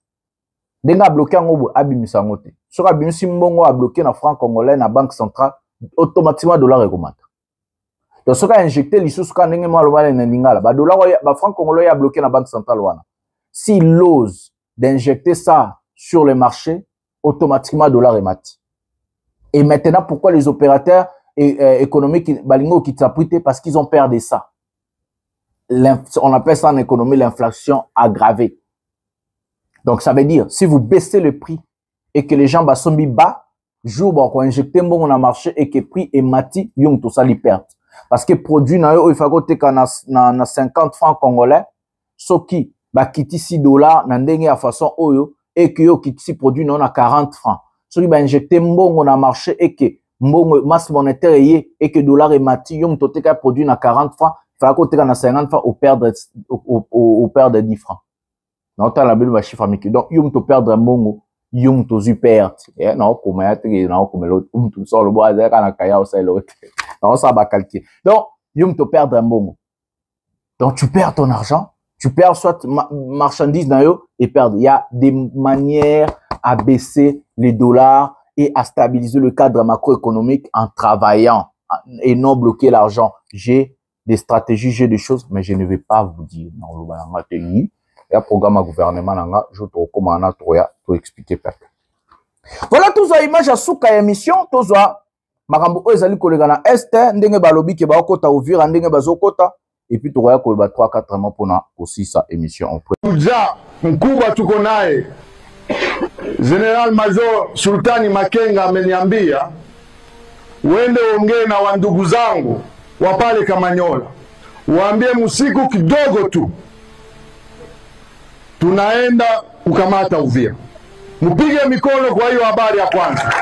Denga bloqué ngobo abimisa ngote. Sur abimisi mbongo a bloqué na franc congolais na banque centrale automatiquement dollar et komata. Donc ce qu'a injecté l'issue quand ndenge mo lobala na lingala ba dollar ba franc congolais a bloqué na banque centrale wana. S'il ose d'injecter ça sur les marchés, automatiquement dollar est mat. Et maintenant, pourquoi les opérateurs économiques balingo qui s'appuient parce qu'ils ont perdu ça. On appelle ça en économie l'inflation aggravée. Donc ça veut dire si vous baissez le prix et que les gens sont bas, jour où injecter bon on a marché et que le prix est mati, ils ont tout ça les perdent. Parce que produit il faut que na 50 francs congolais, ce qui ba kiti 6 dollars na ndenge ya façon oyo et que yo kiti produit non à 40 francs. Ce qui ba injecter mbongo na marché et que mbongo masse monétaire et que dollar est mati yo mtote ka produit na 40 francs, fa ko teka na 50 francs au perdre 10 francs. Na ota la belle ba chiffre amiki. Donc yo mto perdre mbongo, yo mto zu perdre. Et na ko ma yate na ko melo mto so lo boa zeka na kaya o sa l'autre. Na ça ba calculer. Donc yo mto perdre mbongo. Donc tu perds ton argent. Tu perds soit marchandises et perdre. Il y a des manières à baisser les dollars et à stabiliser le cadre macroéconomique en travaillant et non bloquer l'argent. J'ai des stratégies, j'ai des choses, mais je ne vais pas vous dire. Il y a un programme à gouvernement, je te recommande pour expliquer. Voilà tous les images à souka émission, tous les marambo ezali kolega na est, ndenge balobi ke ba okota Uvira ndenge bazokota. Et puis tu vois qu'il y a 3-4 mois pour aussi sa émission. Déjà, mkubwa tuko naye General Major Sultani Makenga ameniambia uende ongee na wandugu zangu wa pale Kamanyola, waambie musiku kidogo tu tunaenda kukamata Uvira. Mpige mikono kwa hiyo habari ya kwanza.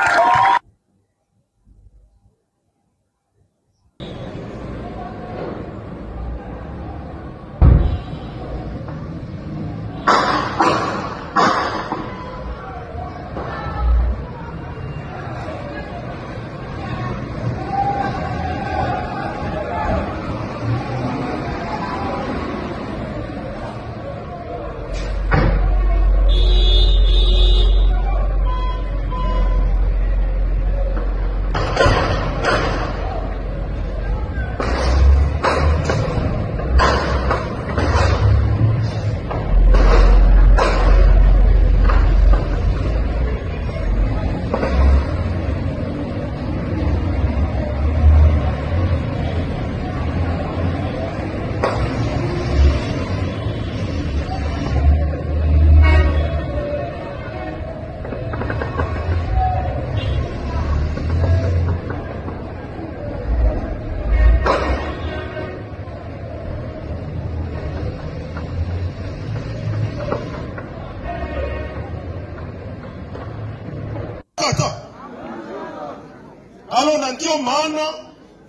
Alors na ndio maana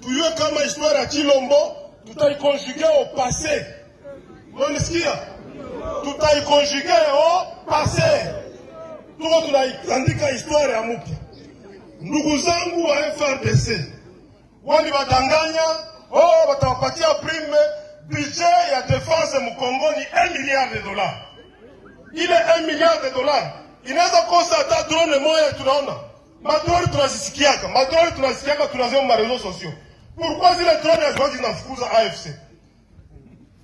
tuyue kama historia ya Chilombo tutaikonjuge au passé. Mwanisikia? tutaikonjuge au passé. Tuko tunaandika historia ya mpya. Ndugu zangu wa FRDC wali badanganya, watawapatia prime budget ya defense Mkongo ni 1 milliard de dollars. Ile 1 milliard de dollars inaweza kosa hata drone moja tunaona. Madrone tunazisikiaka, tunaziona ma réseaux sociaux. Pourquoi zile drone haziwezi zinafukuza AFC?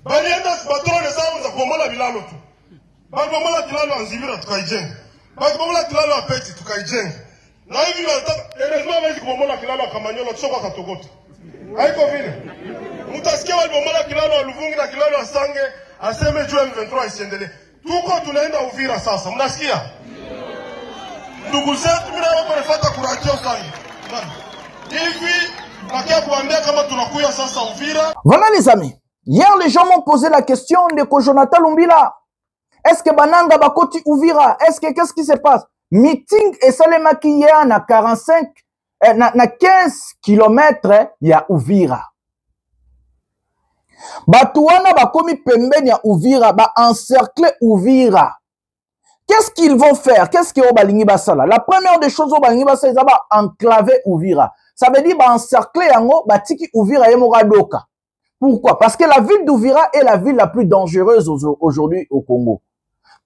Balienda madrone zao za kubomola bilalo tu. Babomola kilalo anzibira tukaijenga. Babomola kilalo apeti tukaijenga. Na hivi wanataka heureusement wezi kubomola kilalo Kamanyola tusoko Katogota. Haiko vile. Mutasikia walibomola kilalo wa Luvungi na kilalo wa Sange aseme juu M23 isiendelee. Tuko tunaenda Uvira sasa. Mnasikia? Ndugu zetu mimi wako nafuata kurajio sana. Hivi nakia kuambia kama tunakuya sasa Uvira. Voilà les amis. Hier les gens m'ont posé la question de ko Jonathan Lumbila. Est-ce que Bananga bakoti Uvira? Est-ce que qu'est-ce qui se passe? Meeting et Salemaki hier na 45 na 15 km ya Uvira. Batuana bakomi pembeni ya Uvira ba encercler Uvira. Qu'est-ce qu'ils vont faire? Qu'est-ce que Obalingi basala? La première des choses Obalingi basala, ils va enclaver Uvira. Ça veut dire ba encercler yango batiki Uvira yemoga doka. Pourquoi? Parce que la ville d'Uvira est la ville la plus dangereuse aujourd'hui au Congo.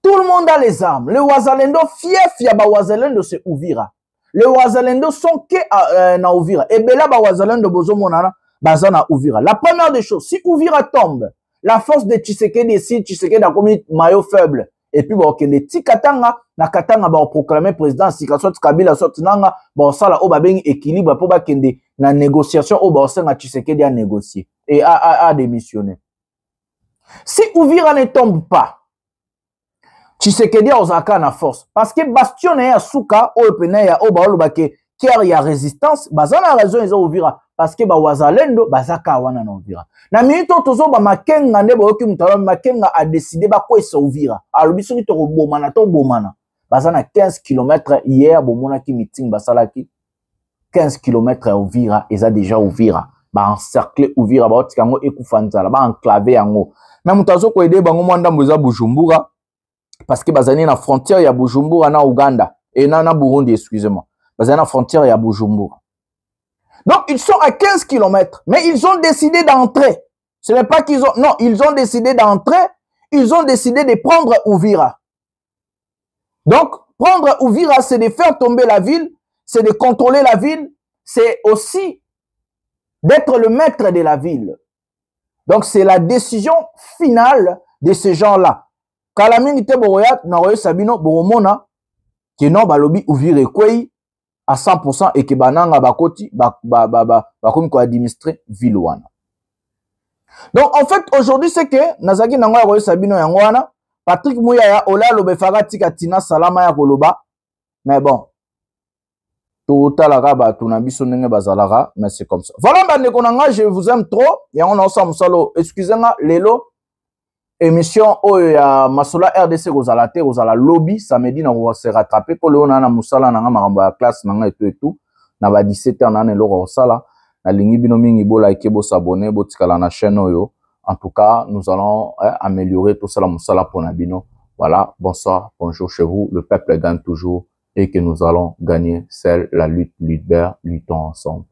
Tout le monde a les armes. Les Wazalendo, fief ya ba Wazalendo c'est Uvira. Les Wazalendo sont que na Uvira. Et bela ba Wazalendo bozo monana bazana Uvira. La première des choses, si Uvira tombe, la force de Tshisekedi, si Tshisekedi a commis maillot faible, et puis bon, que les Tikatanga, na Katanga ba proclamer président, si soit Kabila, soit Nanga, bon ça là, ba bengi équilibre pour ba kende na négociation, ba senga Tshisekedi a négocier et a démissionné. Si Uvira ne tombe pas, Tshisekedi a osaka na force. Parce que bastion ya Souka, o pene ya oba olobake, car il y a résistance, bazana raison ils ont Uvira. Parce que ba Wazalendo, bazaka wana na Uvira. Na minito tozo ba makenga nde ba yoki mutalo makenga a décidé ba ko esa Uvira. Alobiso ki to bomana to bomana. Bazana 15 km hier bomona ki meeting basalaki 15 km à Uvira, ils a déjà Uvira. Ba encercler Uvira ba otikango ekufanzala, ba enclaver yango. Mais mutazo ko aider bango mwanda mboza Bujumbura parce que bazani na frontière ya Bujumbura na Uganda et na Burundi, excusez-moi. Bazani na frontière ya Bujumbura. Donc ils sont à 15 km, mais ils ont décidé d'entrer. Ce n'est pas qu'ils ont non, ils ont décidé d'entrer, ils ont décidé de prendre Uvira. Donc prendre Uvira, c'est de faire tomber la ville, c'est de contrôler la ville, c'est aussi d'être le maître de la ville. Donc c'est la décision finale de ces gens-là. Kalamini te boroyat na royo sabino boromona ki non balobi Uvira kwei à 100% et que bananga bakoti bakomi ko administrer ville wana. Donc en fait aujourd'hui c'est que nazaki nango ya royo sabino yango wana Patrick Muyaya ola lobe fagati katina salama ya koloba mais bon totalaka ba tunabiso ndenge bazalaka mais c'est comme ça. Voilà bandeko nanga, je vous aime trop yango na osa musalo excusez-moi lelo émission oyo ya Masola RDC kozala te kozala lobby samedi na ko se rattraper pour le on na musala nanga makambo ya classe nanga et tout na ba 17h na ne loko sala na lingi bino mingi bo like bo s'abonner bo tikala na chaîne oyo. En tout cas, nous allons améliorer tout ça la musala pour Nabino. Voilà, bonsoir, bonjour chez vous. Le peuple gagne toujours et que nous allons gagner. C'est la lutte, luttons ensemble.